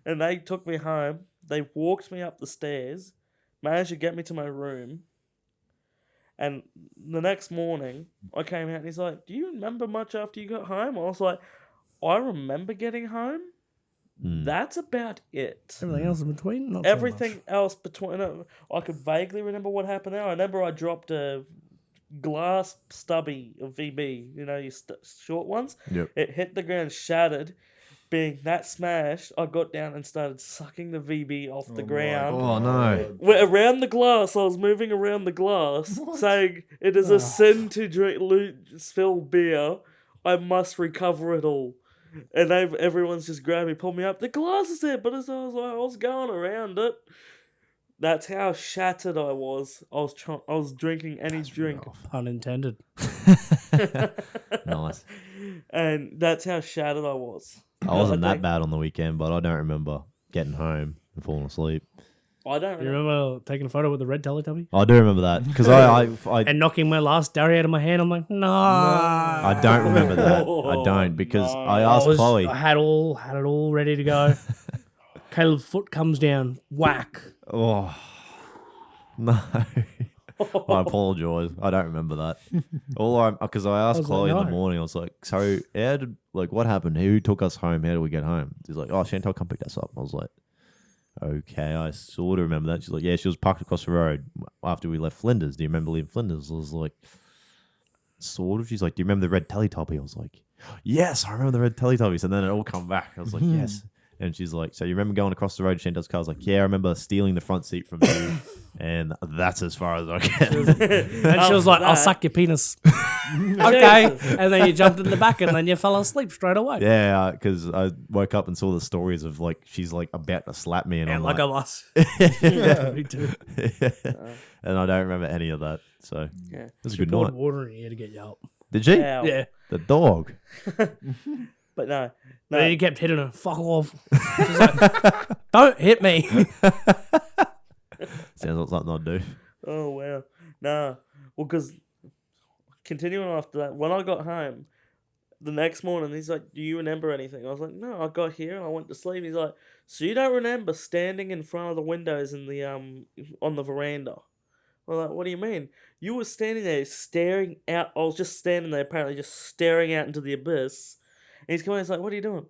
And they took me home. They walked me up the stairs, managed to get me to my room. And the next morning, I came out and he's like, "Do you remember much after you got home?" I was like, "I remember getting home. That's about it. Everything else in between, not so Everything else between I could vaguely remember what happened there. I remember I dropped a glass stubby of VB, your short ones. Yep. It hit the ground, shattered. Being that smashed, I got down and started sucking the VB off the ground. Oh, no. Around the glass, I was moving around the glass, saying, "It is a sin to spill beer. I must recover it all." And everyone's just grabbed me, pulled me up. The glass is there, but I was going around it. That's how shattered I was. I was drinking any drink, much. Pun intended. Nice. and that's how shattered I was. I wasn't I that think- bad on the weekend, but I don't remember getting home and falling asleep. I don't You remember. remember taking a photo with the red Teletubby? I do remember that because I And knocking my last dairy out of my hand. I'm like, no. I don't remember that. I don't because No. I asked Chloe. I had it all ready to go. Caleb's foot comes down. Whack. Oh no. I apologize. I don't remember that. Because I asked I was Chloe like, in the no. morning. I was like, "So, what happened? Who took us home? How did we get home?" She's like, "Oh, Chantal come pick us up." I was like, "Okay, I sort of remember that." She's like, "Yeah, she was parked across the road after we left Flinders. Do you remember leaving Flinders?" I was like, "Sort of." She's like, "Do you remember the red Teletubby?" I was like, "Yes, I remember the red Teletubbies." And then it all come back. I was like, "Yes." And she's like, "So you remember going across the road to Chantal's car?" I was like, "Yeah, I remember stealing the front seat from you." And that's as far as I get. And she was like, "I'll suck your penis." Okay. And then you jumped in the back and then you fell asleep straight away. Yeah, because I woke up and saw the stories of like she's like about to slap me, and And I'm like like, a bus. Me too. and I don't remember any of that. So Yeah. it was a She good poured night. water in your ear to get you up. Did she? Ow. Yeah. The dog. But no. Then you kept hitting her. Fuck off. She's like, don't hit me. Sounds like something I'd do. Oh, wow. Nah. Well, because continuing after that, when I got home, the next morning, he's like, "Do you remember anything?" I was like, "No, I got here and I went to sleep." He's like, "So you don't remember standing in front of the windows in the on the veranda?" I was like, "What do you mean? You were standing there staring out." I was just standing there, apparently, just staring out into the abyss. And he's coming. He's like, "What are you doing?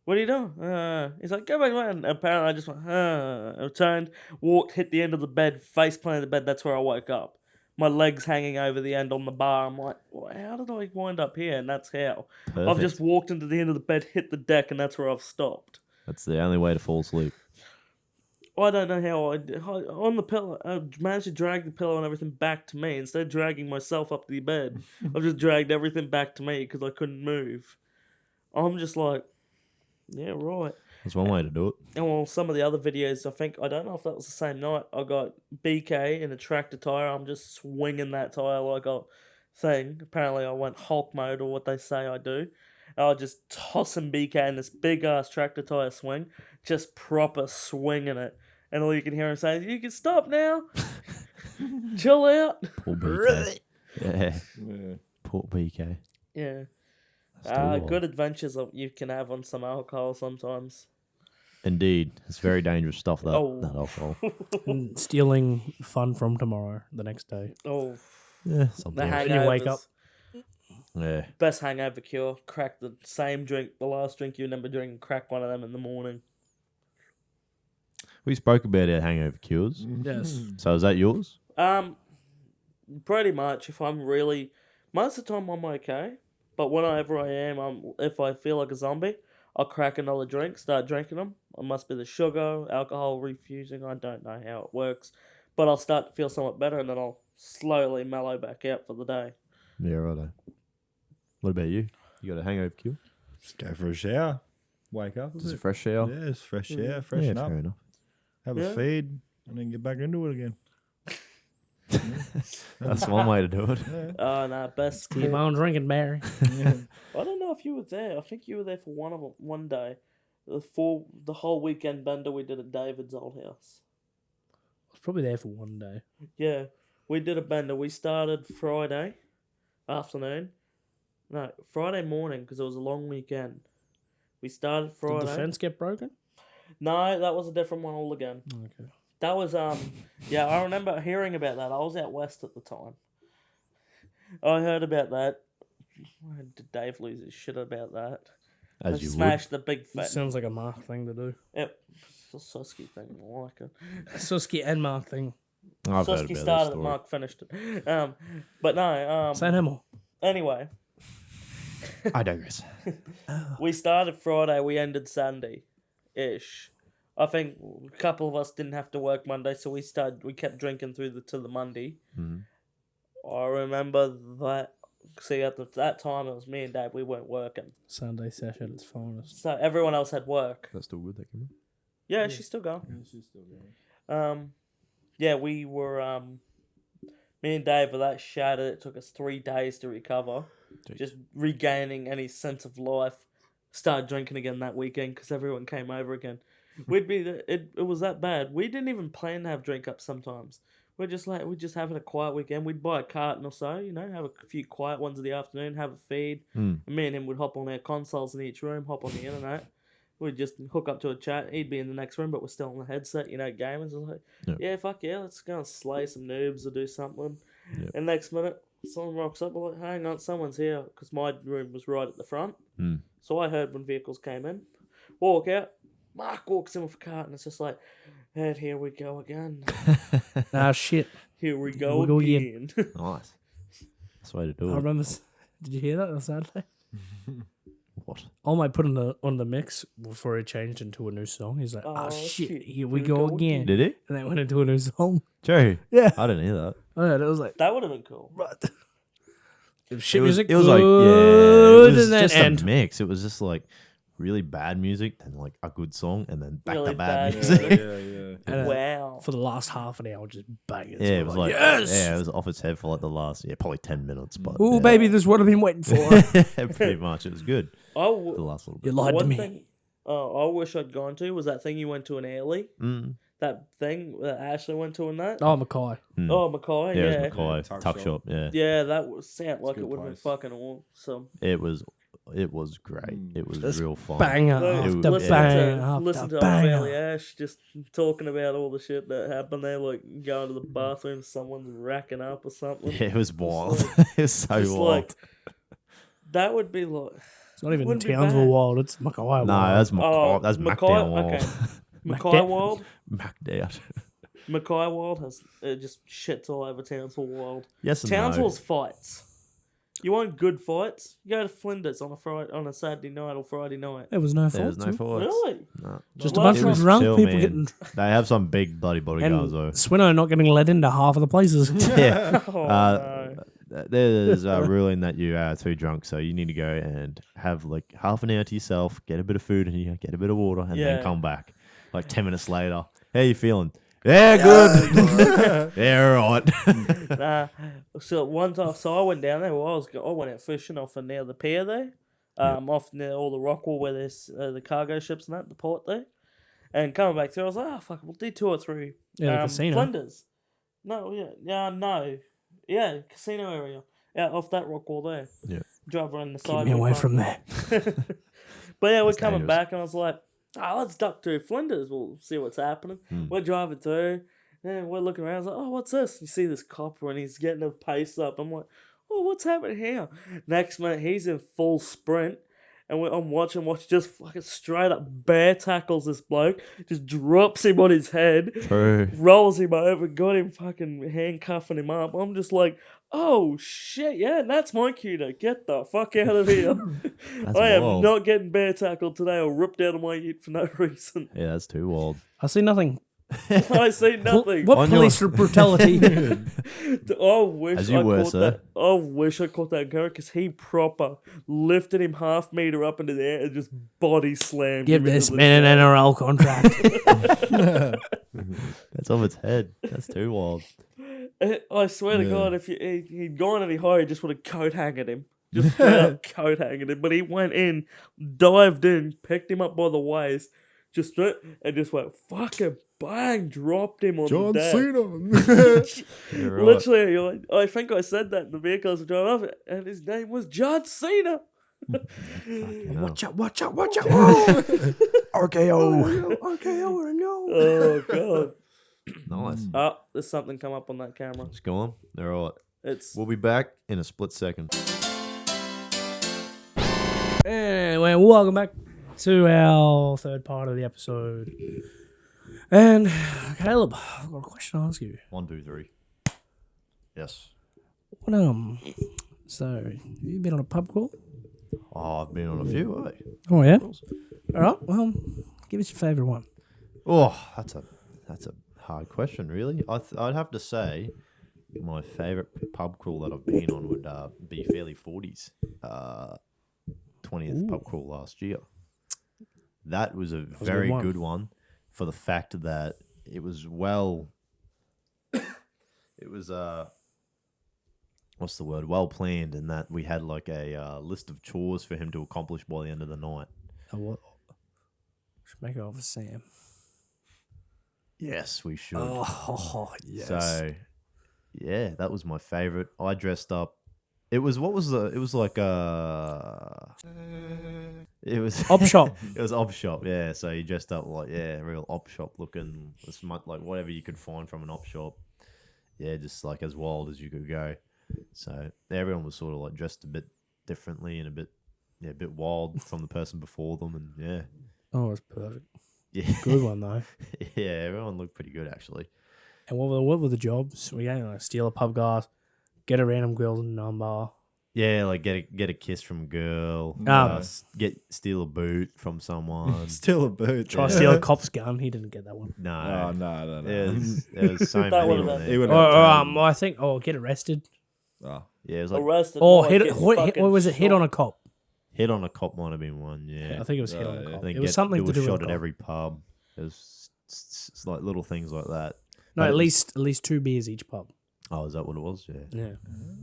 What what are you doing? He's like, go back to bed. And apparently I just went, I turned, walked, hit the end of the bed, face planted the bed. That's where I woke up. My legs hanging over the end on the bar. I'm like, well, how did I wind up here? And that's how. Perfect. I've just walked into the end of the bed, hit the deck, and that's where I've stopped. That's the only way to fall asleep. I don't know how on the pillow, I managed to drag the pillow and everything back to me. Instead of dragging myself up to the bed, I've just dragged everything back to me because I couldn't move. I'm just like, yeah, right. That's one way to do it. And well, some of the other videos, I don't know if that was the same night. I got BK in a tractor tire. I'm just swinging that tire like a thing. Apparently, I went Hulk mode or what they say I do. And I just tossing BK in this big ass tractor tire swing, just proper swinging it. And all you can hear him saying, "You can stop now, chill out." Poor BK. Yeah. Yeah. Poor BK. Yeah. Still alive. Good adventures you can have on some alcohol sometimes. Indeed. It's very dangerous stuff, that Oh. alcohol. And stealing fun from tomorrow, the next day. Oh, Yeah, the something. When you wake hangovers. up. Yeah. Best hangover cure. Crack the same drink, the last drink you remember drinking, crack one of them in the morning. We spoke about our hangover cures. Yes. So is that yours? Pretty much. If I'm really, most of the time I'm okay, but whenever I am, if I feel like a zombie, I'll crack another drink, start drinking them. It must be the sugar, alcohol refusing. I don't know how it works, but I'll start to feel somewhat better, and then I'll slowly mellow back out for the day. Yeah, righto. What about you? You got a hangover cure? Just go for a shower. Wake up a Just a bit. fresh shower? Yeah, it's fresh shower, freshen yeah, up, fair enough. have Yeah. a feed, and then get back into it again. That's one way to do it. Yeah. Oh, no, best. Keep on drinking, Barry. I don't know if you were there. I think you were there for one day. For the whole weekend bender we did at David's old house. I was probably there for one day. Yeah, we did a bender. We started Friday afternoon. No, Friday morning because it was a long weekend. We started Did Friday. the fence get broken? No, that was a different one all again. Okay. That was yeah, I remember hearing about that. I was out west at the time. I heard about that. Why did Dave lose his shit about that? As They you smashed the big That fat. sounds like a Mark thing to do. Yep. It's a Susky thing. I like it. Suski and Mark thing. would. I've heard Susky about that started it, story. Mark finished it. But no, Say no more. anyway, I digress. we started Friday, we ended Sunday-ish. I think a couple of us didn't have to work Monday, so we kept drinking through to the Monday. Mhm. I remember that. See, at that time, it was me and Dad. We weren't working, Sunday session at its finest. so everyone else had work. That's still good, that camera. Yeah, she's still going. Yeah, we were. Me and Dave were that shattered. It took us 3 days to recover. Jeez. Just regaining any sense of life. Started drinking again that weekend because everyone came over again. It was that bad. We didn't even plan to have drink up sometimes. We're just having a quiet weekend. We'd buy a carton or so, have a few quiet ones in the afternoon, have a feed. Mm. And me and him would hop on our consoles in each room, hop on the internet. We'd just hook up to a chat. He'd be in the next room, but we're still on the headset, gamers. I was like, Yep. yeah, fuck yeah, let's go and slay some noobs or do something. Yep. And next minute, someone rocks up. We're like, hang on, someone's here. Because my room was right at the front. Mm. So I heard when vehicles came in. Walk out. Mark walks in with a cart, and it's just like, and here we go again. Ah, shit. Here we go we go again. Nice. That's the way to do I it. remember. Did you hear that on Saturday? What? All my put on the mix before it changed into a new song. He's like, Oh, shit, shit. here we go again. Did he? And then went into a new song. Joe? Yeah. I didn't hear that. I heard it. was like, That would have been cool. right. Shit It was, music it was like, yeah, good, it was and then just end. a mix. It was just like really bad music, then like a good song, and then back Really to bad bad music. music. yeah. And, Wow. For the last half an hour, just banging. Yeah, it was like, yes! yeah, it was off its head for like the last, probably 10 minutes. But Ooh, yeah. baby, this is what I've been waiting for. Pretty much. It was good I for w- the last little You bit. lied to one me. thing I wish I'd gone to was that thing you went to in Airlie. Mm. That thing that Ashley went to in that. Oh, Mackay. Mm. Oh, Mackay. yeah, Yeah. it was Mackay. Yeah, tuck Tuck shop. shop. Yeah. Yeah, that would sound like a it good would have been place. fucking awesome. It was great. It was Just real fun. Banger Well, after was- listen bang to after listen to old banger. Bailey Ash just talking about all the shit that happened there, like going to the bathroom, someone's racking up or something. Yeah, it was wild. like- it was so Just wild. like that would be like It's not even Wouldn't be Townsville bad. Wild. It's Mackay Wild. No, that's Mackay. Oh, That's Mackay- Macdown Wild. okay. Mackay Macdown. Wild. Macdown. Mackay Wild has just shits all over Townsville Wild. Yes and Townsville's fights. You want good fights? You go to Flinders on a Saturday night or Friday night. There was no no. fault. There's no fights. Really? No. Just Well, a bunch it of was drunk chill, people man. getting. They have some big bloody bodyguards And though. Swinno not getting let into half of the places. Yeah. Oh, no. There's a ruling that you are too drunk, so you need to go and have like half an hour to yourself, get a bit of food in here, get a bit of water, and Yeah. then come back. Like 10 minutes later, how you feeling? Yeah, good. Yeah, all right. Nah. So one time, so I went down there. Well, I went out fishing off near the pier there, off near all the Rockwall where there's the cargo ships and that, the port there. And coming back through, I was like, oh fuck, we'll detour through. Yeah, the casino. Flinders. No, no, casino area. Yeah, off that Rockwall there. Yeah. Drive around the Keep side. me away from there. But yeah, we're That's coming dangerous. back, and I was like, let's duck through Flinders. We'll see what's happening. We're driving through, and we're looking around. I was like, oh, what's this? You see this copper, and he's getting a pace up. I'm like, oh, what's happening here? Next minute, he's in full sprint, and I'm watching, just fucking straight up bear tackles this bloke, just drops him on his head, True. rolls him over, got him fucking handcuffing him up. I'm just like, oh shit, yeah, that's my cue to get the fuck out of here. That's I am wild. not getting bear tackled today or ripped out of my eat for no reason. Yeah, that's too wild. I see nothing. I see nothing. What On your- police brutality? I wish As you I were, caught sir. that. I wish I caught that guy because he proper lifted him half meter up into the air and just body slammed. Give him into this the man an ground. NRL contract. That's off its head. That's too wild. I swear to Yeah. God, if he'd gone any higher, he just would have coat hanged him. Just straight up coat hanged him. But he went in, dived in, picked him up by the waist, just straight, and just went fucking bang, dropped him on John the deck. Cena. You're right. Literally, I think I said that in the vehicle as I drove off, and his name was John Cena. Fucking hell. Watch out, watch out, watch out. RKO. RKO, no. Oh God! Nice. Oh, there's something come up on that camera. Just go on. They're all right. It's We'll be back in a split second. Anyway, welcome back to our third part of the episode. And Caleb, I've got a question to ask you. 1, 2, 3. Yes. What so have you been on a pub crawl? Oh, I've been on a few. Eh? Oh yeah. All right. Well, give us your favorite one. Oh, that's a hard question, really. I'd have to say my favorite pub crawl that I've been on would be Fairly 40s, 20th pub crawl last year. That was a very one. good one for the fact that it was well planned, in that we had like a list of chores for him to accomplish by the end of the night. Oh, what? Should make it over Sam. Yes, we should. Oh yes. So, yeah, that was my favorite. I dressed up. It was it was like it was Op shop. It was op shop, yeah. So you dressed up like real op shop looking, as much like whatever you could find from an op shop. Yeah, just like as wild as you could go. So everyone was sort of like dressed a bit differently and a bit wild from the person before them, and yeah, Oh, it's perfect. yeah, Good one though. yeah. Everyone looked pretty good actually. And what were the jobs? We going to steal a pub glass, get a random girl's number. Yeah, like get a kiss from a girl. Ah. Steal a boot from someone. Still a boot. Try to steal a cop's gun. He didn't get that one. No, Oh, no. there's so That many would've on been- there. He would Or, have I think, get arrested. oh. Yeah, it was like arrested. Or more hit. like What fucking was it? Hit shot. on a cop. hit on a cop might have been one. Yeah, I think it was hit Oh, on a yeah. cop. I think It was something to do shot with a at cop. every pub. It was it's like little things like that. No, But at it was- least 2 beers each pub. Oh, is that what it was? Yeah, Yeah.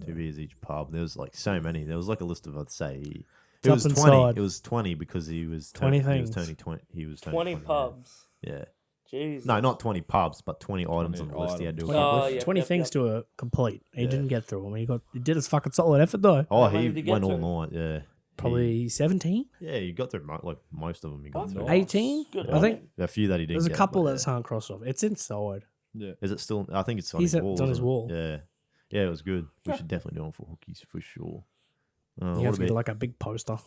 2 beers each pub. There was like so many. There was like a list of, I'd say, it It's was up 20. inside. It was 20 because he was 20 He was things. turning 20. He was turning 20 yeah. pubs. Yeah. Jesus. No, not 20 pubs, but 20 items 20 on the list he had to items. Oh, accomplish. yeah. 20 yep, things yep. to complete. He Yeah. didn't get through them. He did his fucking solid effort though. Oh, How many he did he get went all through? night. Yeah, Probably 17, Yeah, you got through like most of them. You got That's through. nice. 18. Good I on think him. A few that he didn't. there's a get, couple but that's aren't crossed off. It's inside. Yeah. Is it still? I think it's on He's his at- wall. it's on his isn't it? wall. Yeah, yeah, it was good. We should definitely do it for hookies for sure. You What have to about get like a big poster.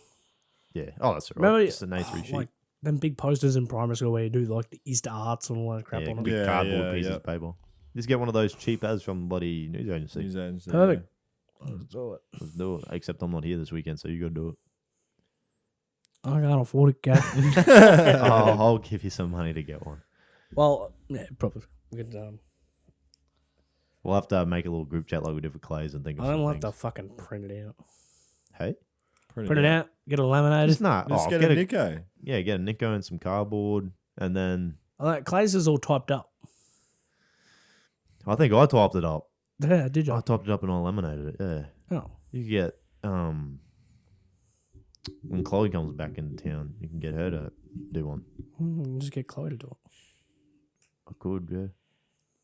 Yeah. Oh, that's all Remember, right. Just an A3 sheet. like them big posters in primary school where you do like the Easter arts and all that crap Yeah, on them. big Yeah, cardboard yeah, pieces yeah. of paper. Just get one of those cheap ads from bloody news agency. News agency, Perfect. Let's do it. Let's do it. Except I'm not here this weekend, so you got to do it. I can't afford it, Gav. Oh, I'll give you some money to get one. Well, yeah, probably. We could, We'll have to make a little group chat like we did for Clays and think of I don't some like things. to fucking print it out. Hey? Print it out, get it laminated. Just not. Just Oh, get a Nico. Yeah, get a Nico and some cardboard. And then I like Clay's is all typed up. I think I topped it up. Yeah, did you? I topped it up and I laminated it. Yeah. Oh. You could get when Chloe comes back into town, you can get her to do one. Just get Chloe to do it. I could, yeah.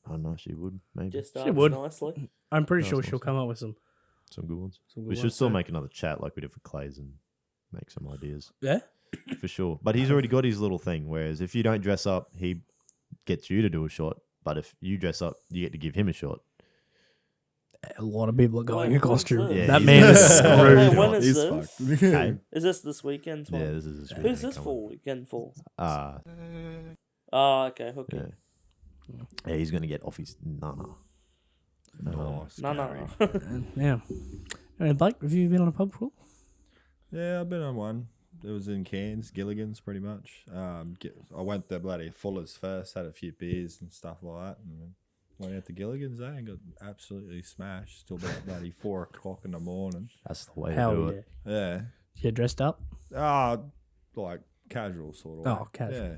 I don't know if she would, maybe. Just She starts would. nicely. I'm pretty No, sure it's she'll awesome. come up with some Some good ones. good We should ones, still too. make another chat like we did for Clays and make some ideas. Yeah? For sure. But he's already got his little thing, whereas if you don't dress up, he gets you to do a shot. But if you dress up, you get to give him a shot. A lot of people are going in When's costume. this? Yeah, That he's- man is Hey, screwed. when is He's this? fucked. Hey? Is this weekend's one? Yeah, this is his Who's weekend this coming. for weekend for? Oh, Okay, okay. yeah, he's going to get off his nana. Nice, No, Gary. no. Yeah. Anyway, Blake, have you been on a pub crawl? Yeah, I've been on one. It was in Cairns, Gilligan's, pretty much. I went to bloody Fuller's first, had a few beers and stuff like that, and then went out to Gilligan's there and got absolutely smashed till about bloody 4 o'clock in the morning. That's the way to Hell do yeah. it. Yeah. You get dressed up? Like casual sort of. Oh, way. casual. Yeah.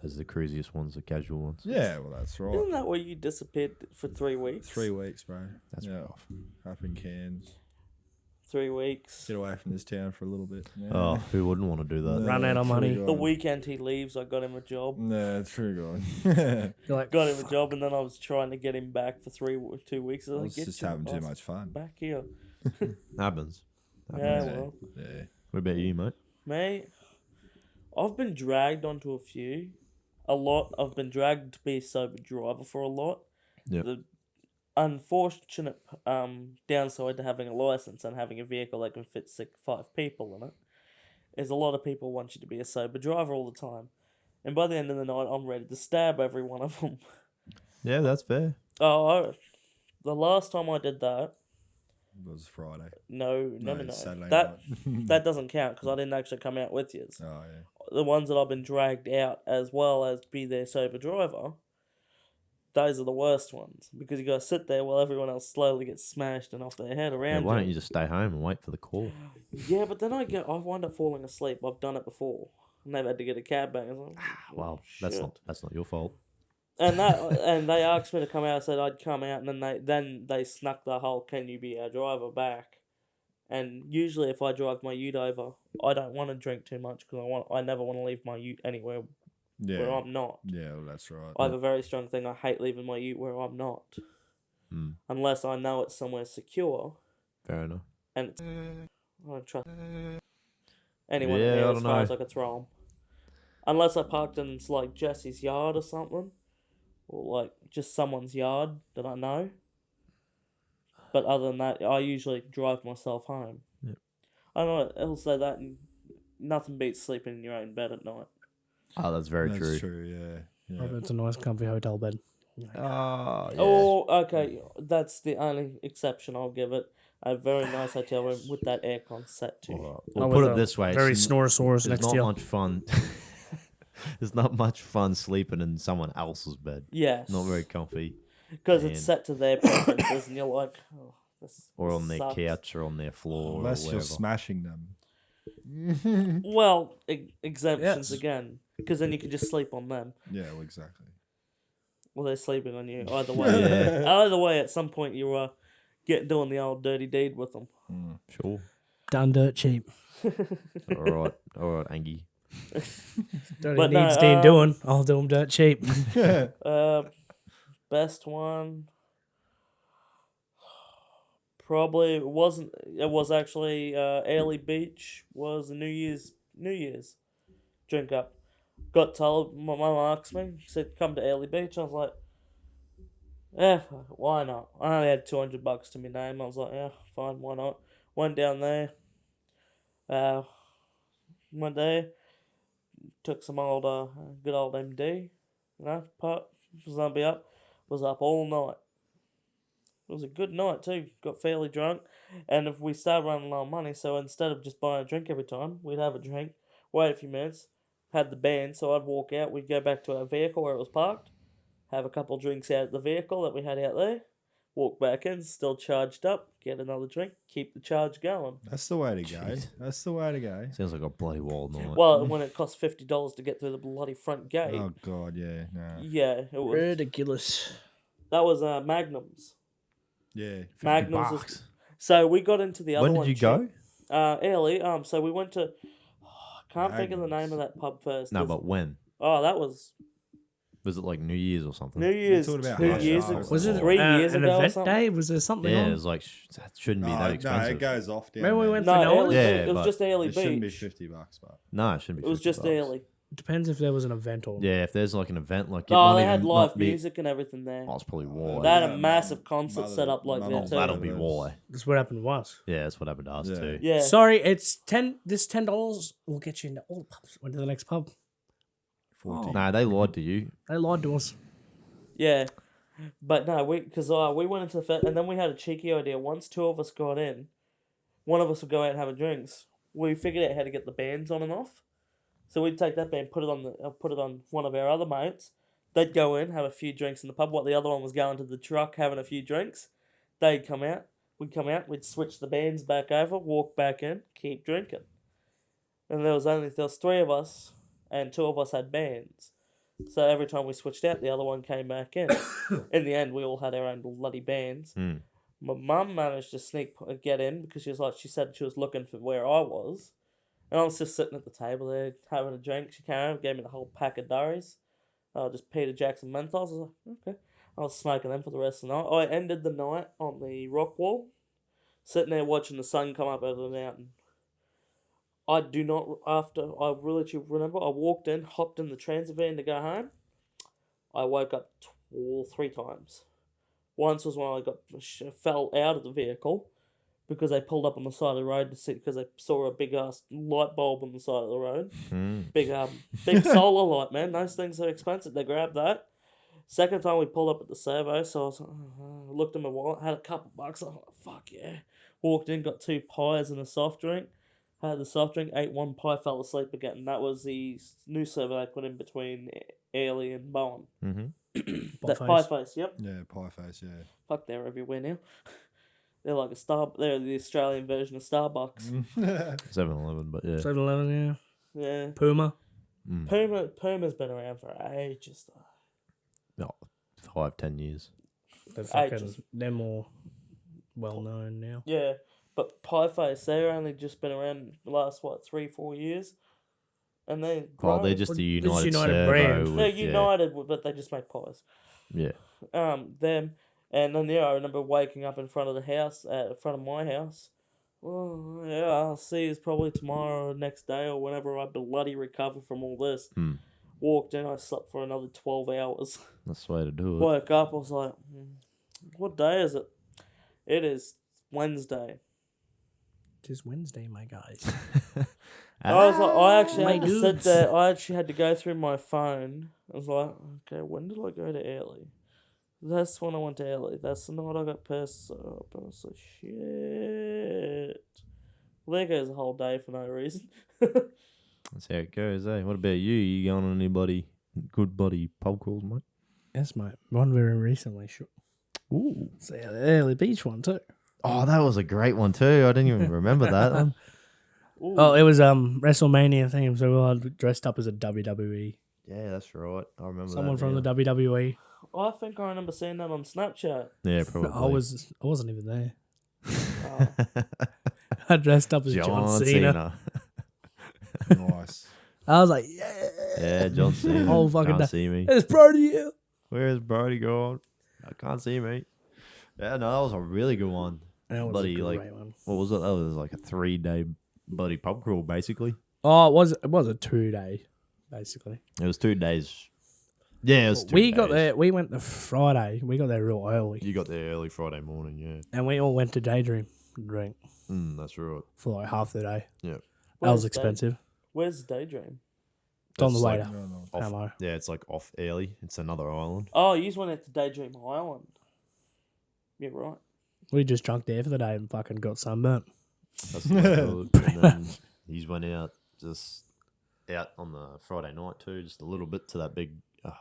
As the craziest ones, the casual ones. Yeah, well, that's right. Isn't that where you disappeared for 3 weeks? 3 weeks, bro. That's yeah. rough. Up in Cairns. 3 weeks. Get away from this town for a little bit. Yeah. Oh, who wouldn't want to do that? Run out of true money. God. The weekend he leaves, I got him a job. No, true God. You're like, Got him a job, and then I was trying to get him back for 2 weeks. I I was was like, "Get just your having too ass much fun. back here." Happens. Yeah, Happens. well, Yeah. What about you, mate? mate, I've been dragged onto a few. A lot. I've been dragged to be a sober driver for a lot. Yep. The unfortunate downside to having a license and having a vehicle that can fit 5 people in it is a lot of people want you to be a sober driver all the time. And by the end of the night, I'm ready to stab every one of them. Yeah, that's fair. The last time I did that, It was Friday. no. Saturday That night. that doesn't count because I didn't actually come out with you. Oh, yeah. The ones that I've been dragged out as well as be their sober driver, those are the worst ones because you got to sit there while everyone else slowly gets smashed and off their head Yeah, around why you. don't you just stay home and wait for the call? Yeah, but then I wind up falling asleep. I've done it before, and they've had to get a cab back. It's like, Well, shit. that's not your fault. And they asked me to come out. I said I'd come out, and then they snuck the whole "Can you be our driver?" back. And usually, if I drive my ute over, I don't want to drink too much because I never want to leave my ute anywhere where Yeah. I'm not. Yeah, well, that's right. I have a very strong thing. I hate leaving my ute where I'm not, Hmm. unless I know it's somewhere secure Fair enough. and it's. I don't trust anyone Yeah, in there I as don't far know. as I could throw them. Unless I parked in like Jesse's yard or something, or like just someone's yard that I know. But other than that, I usually drive myself home. Yep. I don't know. I'll say that, and nothing beats sleeping in your own bed at night. Oh, that's very That's true. true, yeah. oh, Yeah. it's a nice, comfy hotel bed. Oh, Oh, okay. That's the only exception I'll give it. A very nice hotel room with that aircon set to. Well, I we'll was put a it this way: Very it's Snorosaurus there's next not to you. much fun. There's not much fun sleeping in someone else's bed. Yes. Not very comfy, Because Man. it's set to their preferences, and you're like, oh, this or this on their sucks. couch, or on their floor, Unless or you're whatever. smashing them. Well, exemptions Yes. again, because then you can just sleep on them. Yeah, well, exactly. Well, they're sleeping on you. Either way, Yeah. either way, at some point you doing the old dirty deed with them. Sure. Done dirt cheap. All right, Angie. Dirty But no, needs Dean doing. I'll do them dirt cheap. Best one. Probably it wasn't. It was actually Airlie Beach. Was a New Year's drink up. Got told. My mum asked me. She said, "Come to Airlie Beach." I was like, "Yeah, why not?" I only had $200 to my name. I was like, "Yeah, fine, why not?" Went down there. Went there, took some old, good old MD, pop, zombie up, was up all night. It was a good night too, got fairly drunk, and if we started running low on money, so instead of just buying a drink every time, we'd have a drink, wait a few minutes, had the band, so I'd walk out, we'd go back to our vehicle where it was parked, have a couple drinks out of the vehicle that we had out there, walk back in, still charged up, get another drink, keep the charge going. That's the way to go. Jeez. That's the way to go. Sounds like a bloody wild night. Well, when it cost $50 to get through the bloody front gate. Oh God, yeah, no, Yeah, it was. Ridiculous. That was Magnums. yeah. Magnums. $50. Was, so we got into the other When one. did you go? Early. So we went to. Can't think of the Magnums. name of that pub first. No, but when? Oh, that was Was it like New Year's or something? New Year's. talking about 2 Hush years Hours ago. and Was it 3 years an ago or event something? day? Was there something Yeah, on? it was like, that shouldn't be that No, expensive. it goes off down Remember we there. went No, for Noah's? early. Yeah, it was but just early It shouldn't be beach. $50, but No, it shouldn't be It was just $50. early. Depends if there was an event or Yeah, if there's like an event, like it No, might they even had not live be- music and everything there. Oh, it's probably why. They had a Yeah, massive Mum- concert Mother- set up like Mum- that Oh, too. that'll be why. That's what happened to us. Yeah, that's what happened to us Yeah. too. Yeah. Sorry, it's this $10 will get you into all the pubs. Went to the next pub. 40. Nah, they lied to you. They lied to us. Yeah, but no, we went into the fest, and then we had a cheeky idea. Once two of us got in, one of us would go out and have a drinks. We figured out how to get the bands on and off. So we'd take that band, put it on one of our other mates. They'd go in, have a few drinks in the pub while the other one was going to the truck having a few drinks. They'd come out. We'd come out. We'd switch the bands back over, walk back in, keep drinking. And there was three of us, and two of us had bands. So every time we switched out, the other one came back in. In the end, we all had our own bloody bands. Mm. My mum managed to get in because she said she was looking for where I was. And I was just sitting at the table there having a drink. She came over, gave me the whole pack of durries. Just Peter Jackson menthols. I was like, okay. I was smoking them for the rest of the night. I ended the night on the rock wall, sitting there watching the sun come up over the mountain. I really remember, I walked in, hopped in the transit van to go home. I woke up 3 times. Once was when I fell out of the vehicle because they pulled up on the side of the road to see, because they saw a big ass light bulb on the side of the road. Mm. Big solar light, man. Those things are expensive. They grabbed that. Second time we pulled up at the servo, so I was looked at my wallet, had a couple bucks. I was like, fuck yeah. Walked in, got 2 pies and a soft drink. Had the soft drink, ate 1 pie, fell asleep again. And that was the new servo they put in between Airlie and Bowen. Mm-hmm. That pie face, yep. Yeah, pie face, yeah. Fuck, they're everywhere now. They're like they're the Australian version of Starbucks. 7-Eleven, but yeah. 7-Eleven, yeah. Yeah. Puma. Mm. Puma's been around for ages though. No, 5-10 years. They're more well known now. Yeah. But Pieface, they've only just been around the last 3-4 years. And they're Well, they're growing. just a It's United, United servo. brand. With, They're yeah. united, but they just make pies. Yeah. Them, and then I remember waking up in front of the house, in front of my house. Oh yeah, I'll see you probably tomorrow or next day or whenever I bloody recover from all this. Walked in, I slept for another 12 hours. That's the way to do it. Woke up, I was like, what day is it? It is Wednesday. It is Wednesday, my guys. I was like, I actually My had to sit dudes. there. I actually had to go through my phone. I was like, okay, when did I go to Airlie? That's when I went to Airlie. That's the night I got pissed up. I was like, shit. Well, there goes a whole day for no reason. That's how it goes, eh? What about you? You going on good buddy pub crawls, mate? Yes, mate. One very recently. Sure. Ooh. So, yeah, the early beach one too. Oh, that was a great one too. I didn't even remember that. Ooh. Oh, it was WrestleMania theme, so we all dressed up as a WWE. Yeah, that's right. I remember Someone that. from now. the WWE. I think I remember seeing that on Snapchat. Yeah, probably. I wasn't even there. Oh. I dressed up as John Cena. Nice. I was like, yeah, Yeah, John Cena. Whole fucking can't day. see me. it's Brody here. Where's Brody gone? I can't see me. Yeah, no, that was a really good one. That was Buddy, a great like- one. What was it? That was like a 3-day buddy pub crawl, basically. Oh, it was a 2-day, basically. It was 2 days. Yeah, it was 2 We days. got there. We went the Friday. We got there real early, You got there early Friday morning, yeah. and we all went to Daydream and drink That's right. for like half the day. Yeah. That was Where's expensive. Where's Daydream? It's on the That's way like to off- Pamo. Yeah, it's like off Airlie. It's another island. Oh, you just went out to Daydream Island. Yeah, right. We just drunk there for the day and fucking got sunburnt. That's the way to do it. And then he's went out on the Friday night too, just a little bit to that big.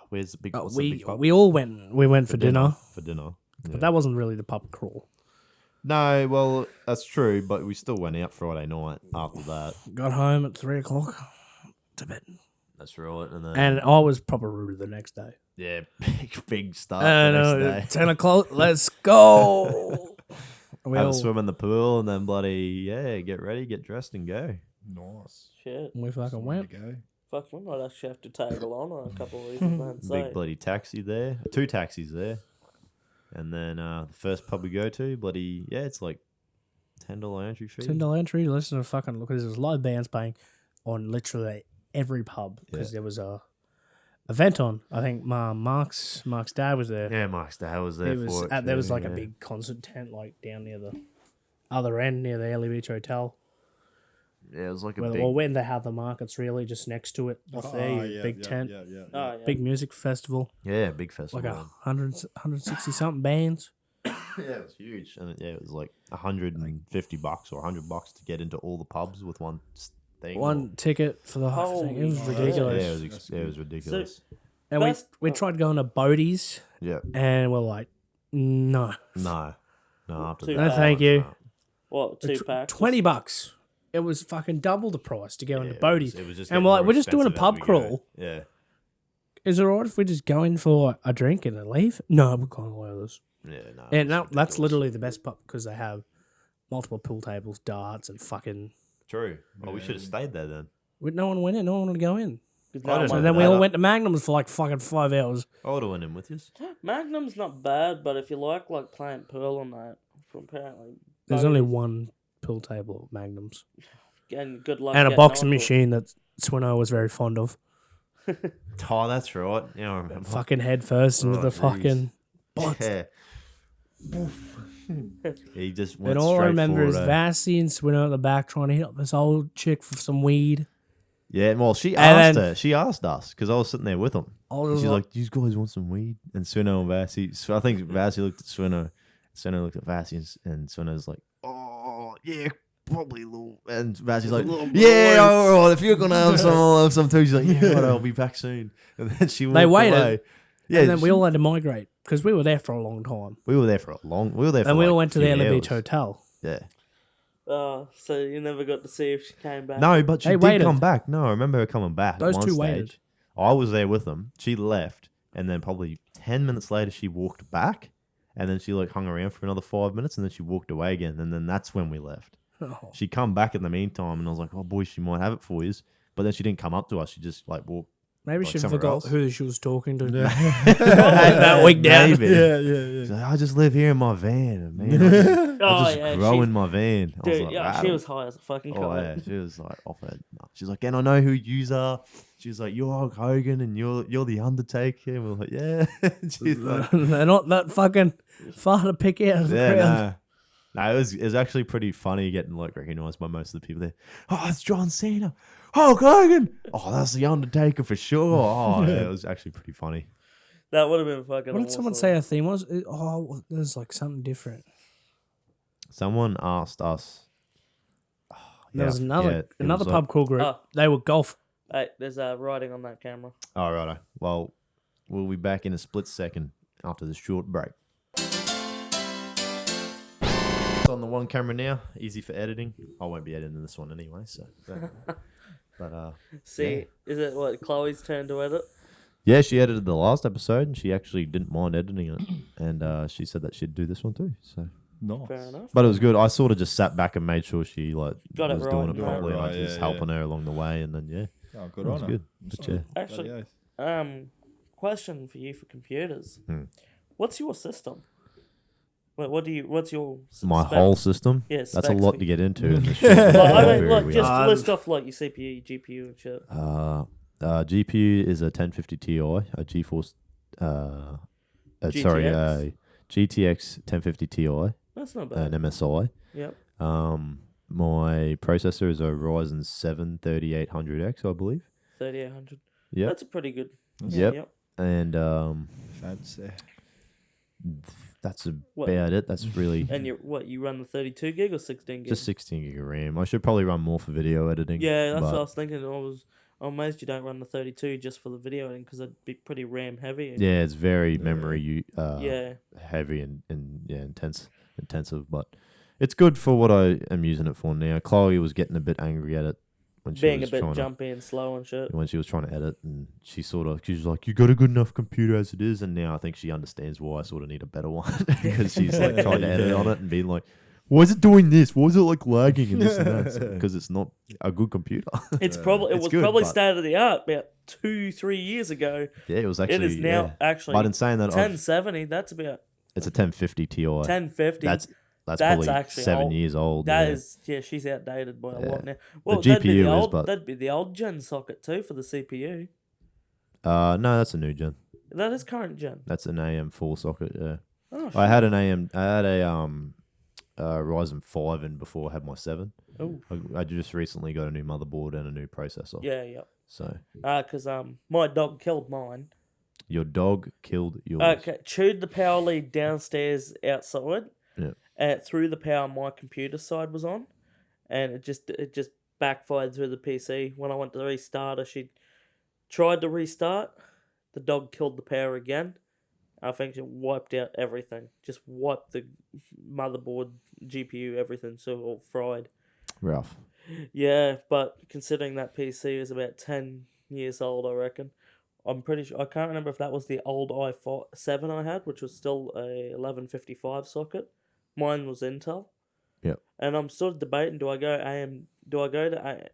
Where's the big? What's the big pub? We all went. We went for dinner, For dinner. Yeah. but that wasn't really the pub crawl. No, well, that's true, but we still went out Friday night after that. Got home at 3:00 to bed, That's right, and then and I was proper rooted the next day. yeah, big start And the next day. 10:00, let's go. We Have a all, swim in the pool, and then get ready, get dressed, and go. Nice. Shit. we fucking went. There you go. Fuck, we might actually have to tag along on a couple of these events. Big bloody taxi there, 2 taxis there, and then the first pub we go to, it's like $10 entry fee. $10 entry. Listen to fucking look. There's live bands playing on literally every pub because there was a event on. I think Mark's dad was there. Yeah, Mark's dad was there. There was like a big concert tent like down near the other end near the Airlie Beach Hotel. Yeah, it was like a Well, big. when they have the markets really just next to it. Off there, big tent, Oh, yeah. big music festival, Yeah, big festival. like 160 something bands. yeah, it was huge, and it was like $150 or $100 to get into all the pubs with one thing. One ticket for the whole thing. It was Holy ridiculous. Yeah, it was ridiculous. And we tried going to Bodie's, Yeah, and we're like, no, no, after Too that, no, bad. thank you. What, 2 packs? $20. It was fucking double the price to go into it Bodie's. was just And getting we're like, more we're just doing a expensive pub as we go. crawl. Yeah, Is it alright if we just go in for a drink and then leave? No, we can't allow this. yeah, no. And it's that's ridiculous. literally the best pub because they have multiple pool tables, darts, and fucking. True. Oh, we should have stayed there then. No one went in. No one wanted to go in. I don't So know then we that. all went to Magnum's for like fucking 5 hours. I would have went in with you. Magnum's not bad, but if you like playing pool on that, from apparently. There's only one pool table at Magnum's. And good luck. And a getting boxing onto it. machine that Swinno was very fond of. Oh, that's right. Yeah, I remember. Fucking head first into Oh, the jeez. fucking box. Yeah. He just went And all I straight remember forward. is Vassy and Swinno at the back trying to hit up this old chick for some weed. Yeah, well, she And asked then- her. She asked us because I was sitting there with them. I was She's like, like, "Do you guys want some weed?" And Swinno and Vassy. So I think Vassy looked at Swinno. Swinno looked at Vassy, and Swinno's like, "Oh, yeah, probably a little." And Vassy's like, "Yeah, all right. If you're gonna have some, I'll have some too." She's like, "Yeah, right, I'll be back soon." And then she walked They waited. away. Yeah, and then we all had to migrate because we were there for a long time. we were there for a long. We were there for And we like all went to the few Airlie Beach hours. Hotel. Yeah. So you never got to see if she came back. No, but she They did waited. come back. No, I remember her coming back. Those at one two stage. waited. I was there with them. She left, and then probably 10 minutes later, she walked back, and then she like hung around for another 5 minutes, and then she walked away again, and then that's when we left. Oh. She come back in the meantime, and I was like, "Oh boy, she might have it for you," but then she didn't come up to us. She just like walked. Maybe Like she somewhere forgot else. who she was talking to. Yeah. that week down. Maybe. yeah. She's like, I just live here in my van, man. I just, I just grow she, in my van. I was dude, like, yeah, she "Wow." was high as a fucking Oh kite. yeah, she was like off her. She's like, and I know who you are. She's like, you're Hulk Hogan, and you're the Undertaker. And we're like, yeah. She's like, They're not that fucking far to pick out of the yeah, crowd. no, it was actually pretty funny getting like recognized by most of the people there. Oh, it's John Cena, Hulk Hogan. Oh, that's the Undertaker for sure. Oh, yeah, it was actually pretty funny. That would have been fucking. What did someone awesome. say our theme was? There's like something different. Someone asked us. There was another it was pub crawl group. Oh. They were golf. Hey, there's writing on that camera. All right. Well, we'll be back in a split second after this short break. It's on the one camera now. Easy for editing. I won't be editing this one anyway. So, but See, is it what Chloe's turn to edit? yeah, she edited the last episode, and she actually didn't mind editing it, and she said that she'd do this one too. So, Nice. Fair enough. but it was good. I sort of just sat back and made sure she like Got it was right, doing it yeah. properly, and I Right, was just yeah, helping her along the way, and then yeah, Oh, good it on was her. good. But yeah. Actually, Bloody oath. question for you for computers. Hmm. What's your system? What's your My spec? whole system. Yeah, That's a specs lot for to you. get into. In this short Like, I period mean, like we just are. list off like your CPU, GPU, and shit. GPU is a 1050 Ti, a GeForce. GTX? GTX 1050 Ti, That's not an bad. MSI. Yep. My my processor is a Ryzen 7 3800X, I believe. 3800. Yep. That's a pretty good. Yep. And Fancy. that's What? about it. That's really And you run the 32 gig or 16 gig? just 16 gig of RAM. I should probably run more for video editing. Yeah, that's what I but was thinking. I'm amazed you don't run the 32 just for the video editing because it'd be pretty RAM heavy. yeah, it's very Yeah. memory Yeah. heavy and yeah, intensive, but it's good for what I am using it for now. Chloe was getting a bit angry at it when she Being was a bit trying jumpy and slow and shit. when she was trying to edit, and she was like, "You got a good enough computer as it is," and now I think she understands why I sort of need a better one because she's like trying to edit on it and being like, "Why is it doing this? Why is it like lagging and this and that?" Because it's not a good computer. It's probably It's was good, probably but- state of the art about 2-3 years ago. Yeah, it was actually. It is now yeah. actually But in saying that, 1070. That's about it's a 1050 Ti. 1050. That's That's probably actually 7 old. years old. That yeah. is, she's outdated by a Yeah. lot now. Well, GPU is, that'd be the old gen socket too for the CPU. No, that's a new gen. That is current gen. That's an AM4 socket. Yeah, Oh, I had a Ryzen 5 in before I had my 7. Oh, I just recently got a new motherboard and a new processor. yeah. So Because my dog killed mine. your dog killed yours. Okay, chewed the power lead downstairs outside. Yeah. And it threw the power my computer side was on, and it just backfired through the PC. When I went to restart her, she tried to restart. The dog killed the power again. I think it wiped out everything. Just wiped the motherboard, GPU, everything, so all fried. Rough. Yeah, but considering that PC is about 10 years old, I reckon. I'm pretty sure. I can't remember if that was the old i7 I had, which was still a 1155 socket. Mine was Intel. Yep. And I'm sort of debating: do I go to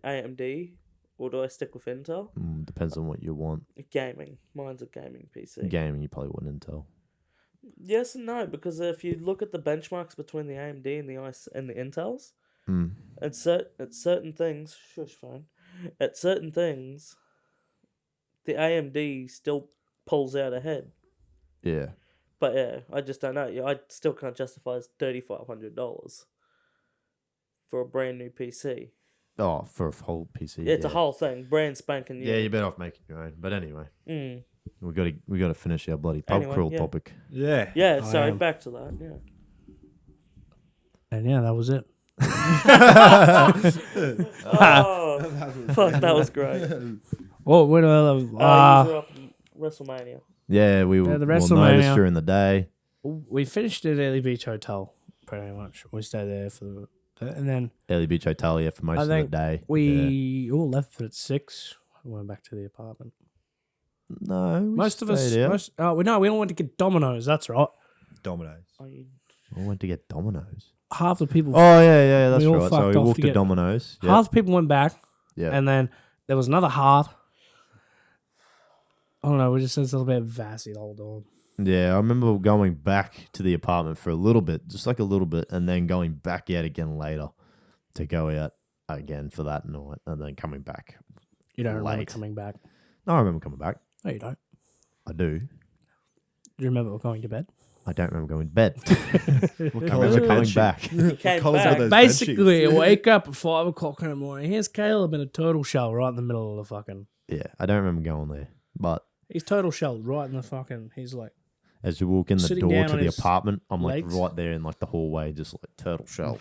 AMD or do I stick with Intel? Depends on what you want. Gaming. Mine's a gaming PC. Gaming, you probably want Intel. Yes and no, because if you look at the benchmarks between the AMD and the Intels, at certain things, shush phone, at certain things, the AMD still pulls out ahead. Yeah. But yeah, I just don't know. Yeah, I still can't justify $3,500 for a brand new PC. Oh, for a whole PC. Yeah, it's a whole thing, brand spanking new. Yeah, you're better off making your own. But anyway, Mm. we got to finish our bloody pub Anyway, crawl yeah. topic. Yeah. Yeah, I sorry, am. back to that. Yeah. And yeah, that was it. Oh, fuck, that was great. Oh, wait, You were up in WrestleMania. Yeah, we Yeah, will the notice WrestleMania. during the day. we finished at Early Beach Hotel, pretty much. We stayed there and then Early Beach Hotel, yeah, for most I of the think day. Yeah. we all left at 6. We went back to the apartment. No, we Most of us, stayed out. we all went to get Domino's. That's right. Dominoes. I went to get Domino's. Half the people, Oh yeah, that's We all right. So fucked we off walked to to get- Domino's. Yeah, half the people went back, yeah. and then there was another half. I don't know. We just said it's a little bit vassy the whole time. Yeah, I remember going back to the apartment for a little bit, just like a little bit, and then going back out again later to go out again for that night, and then coming back. You don't remember Late. coming back. No, I remember coming back. No, you don't. I do. Do you remember going to bed? I don't remember going to bed. I What remember coming back. Came Colours back. are those Basically, I bedsheets? wake up at 5 o'clock in the morning. Here's Caleb in a turtle shell right in the middle of the fucking. Yeah, I don't remember going there. But He's turtle shelled right in the fucking. He's like, as you walk in the Sitting door down to on the his apartment, I'm like legs. right there in like the hallway, just like turtle shell.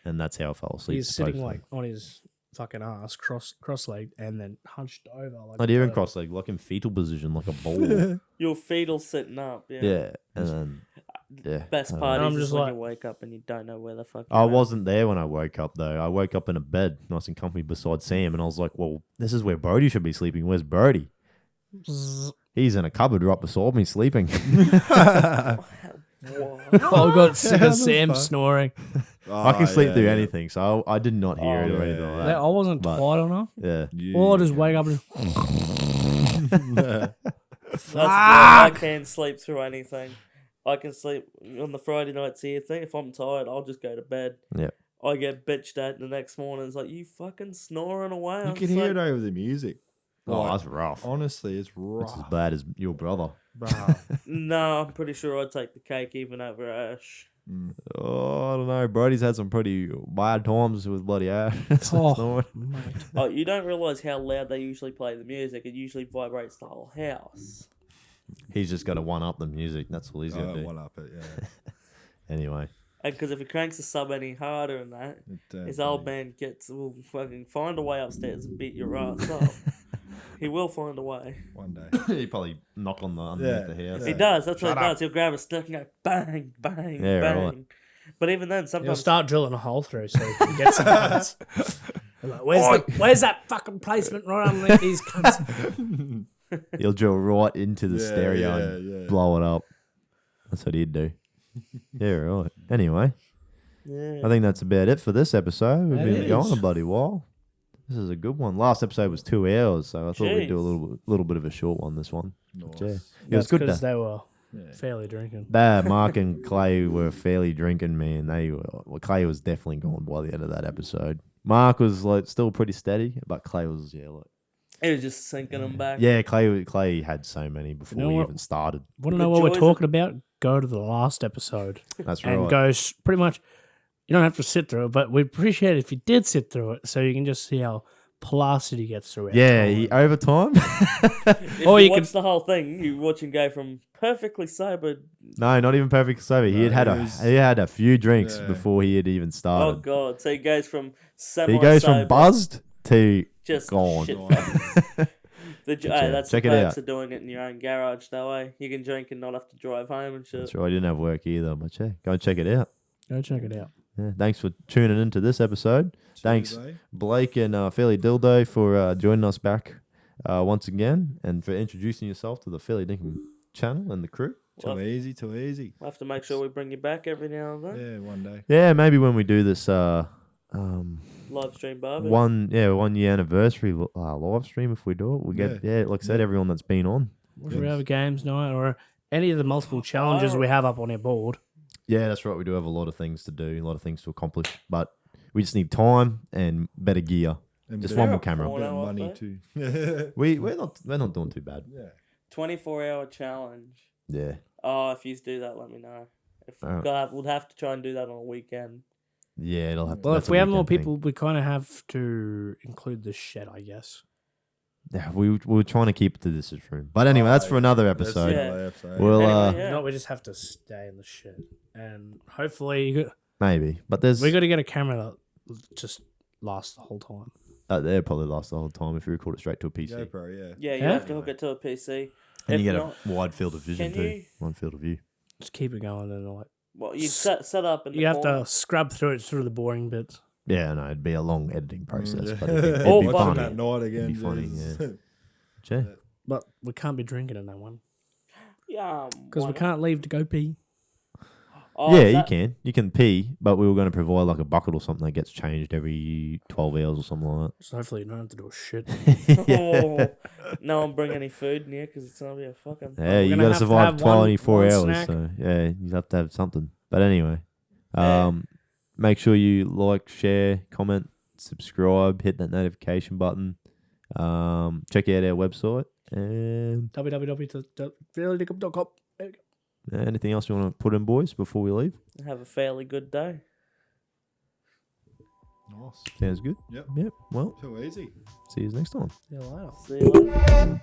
And that's how I fell asleep. he's sitting supposedly. like on his fucking ass, cross-legged, and then hunched over. Like Not even a- cross leg, like in fetal position, like a ball. Your fetal sitting up. Yeah. Yeah, and then yeah. Best uh, part I'm is just when like- you wake up and you don't know where the fuck. I you're at. wasn't there when I woke up though. I woke up in a bed, nice and comfy beside Sam, and I was like, "Well, this is where Brody should be sleeping. Where's Brody? Zzz. He's in a cupboard right beside me sleeping." Whoa. Oh, God, Sam fuck? snoring. I can sleep yeah, through yeah. anything, so I did not hear it or Oh, anything yeah, like I that. wasn't But- tired enough. Yeah, Or I just wake up and That's good. I can't sleep through anything. I can sleep on the Friday nights here thing. If I'm tired, I'll just go to bed. yeah. I get bitched at the next morning. It's like, you fucking snoring away. You I'm can just hear it like, over the music. Oh, Like, that's rough. honestly, it's It's rough. as bad as your brother. Bruh. No, I'm pretty sure I'd take the cake even over Ash. Oh, I don't know. Brody's had some pretty bad times with bloody ass. Oh, mate. Oh, you don't realise how loud they usually play the music. It usually vibrates the whole house. He's just got to one up the music. That's all he's got to do. One up it, yeah. Anyway. And because if he cranks the sub any harder than that, his old man will fucking find a way upstairs and beat your ass up. He will find a way. One day. He probably knock on the underneath the house. He does. That's what he does. He'll grab a stick and go bang, bang, Yeah, bang. right. But even then, He'll sometimes start drilling a hole through so he can get some cunts. Like, where's that fucking placement right underneath these cunts? He'll drill right into the stereo and blow it up. That's what he'd do. Yeah, right. Anyway, I think that's about it for this episode. We've been going a bloody while. This is a good one. Last episode was 2 hours, so I thought we'd do a little bit of a short one this one. Nice. Yeah. It was good because to... they were fairly drinking. Mark and Clay were fairly drinking, man. Clay was definitely gone by the end of that episode. Mark was like still pretty steady, but Clay was he was just sinking them back. Yeah, Clay had so many before we even started. Want to know what we're talking about? Go to the last episode. That's right. And go pretty much. You don't have to sit through it, but we'd appreciate it if you did sit through it, so you can just see how plastered he gets through it. Yeah, over time. If you watch the whole thing, you watch him go from perfectly sober. No, not even perfectly sober. He had a few drinks before he had even started. Oh god! So he goes from semi. He goes from buzzed to just gone. That's check the it out. perks of doing it in your own garage. That way, you can drink and not have to drive home and shit. That's right. I didn't have work either, but yeah, go and check it out. Go check it out. Yeah, thanks for tuning into this episode. Thanks, Blake and Fairly Dildo, for joining us back once again and for introducing yourself to the Fairly Dinkum channel and the crew. Too easy. We'll have to make sure we bring you back every now and then. Yeah, one day. Yeah, maybe when we do this Live stream barbecue. 1 year anniversary live stream, if we do it, we get like I said, everyone that's been on. If we have a games night or any of the multiple challenges we have up on our board. Yeah, that's right. We do have a lot of things to do, a lot of things to accomplish, but we just need time and better gear. And just one more camera. Porno money too. We're not doing too bad. Yeah. 24-hour challenge. Yeah. Oh, if you do that, let me know. We'll have to try and do that on a weekend. Yeah, it'll have to. Well, if we have more people, we kind of have to include the shed, I guess. Yeah, we were trying to keep it to this room, but anyway, that's for another episode. We'll no, we just have to stay in the shed, and hopefully, maybe. But we got to get a camera that just lasts the whole time. They'll probably last the whole time if you record it straight to a PC. GoPro, Yeah, you have to hook it to a PC. And you get a wide field of vision too. One field of view. Just keep it going and like. Well, you set up. You have to scrub through the boring bits. Yeah, no, it'd be a long editing process, but it'd it'd be funny. That night again. It'd be funny, yeah. But we can't be drinking in that one. Yeah. Because we can't leave to go pee. Oh, yeah, you can pee, but we were going to provide like a bucket or something that gets changed every 12 hours or something like So hopefully you don't have to do a shit. that. No one bring any food near because it's going to be a fucking... Yeah, you got to survive 24 hours, snack. So yeah, you have to have something. But anyway, make sure you like, share, comment, subscribe, hit that notification button. Check out our website and www.fairlydinkum.com. Anything else you want to put in, boys, before we leave? Have a fairly good day. Nice. Sounds good. Yep. Well, Too easy. see you next time. See you later. See you later.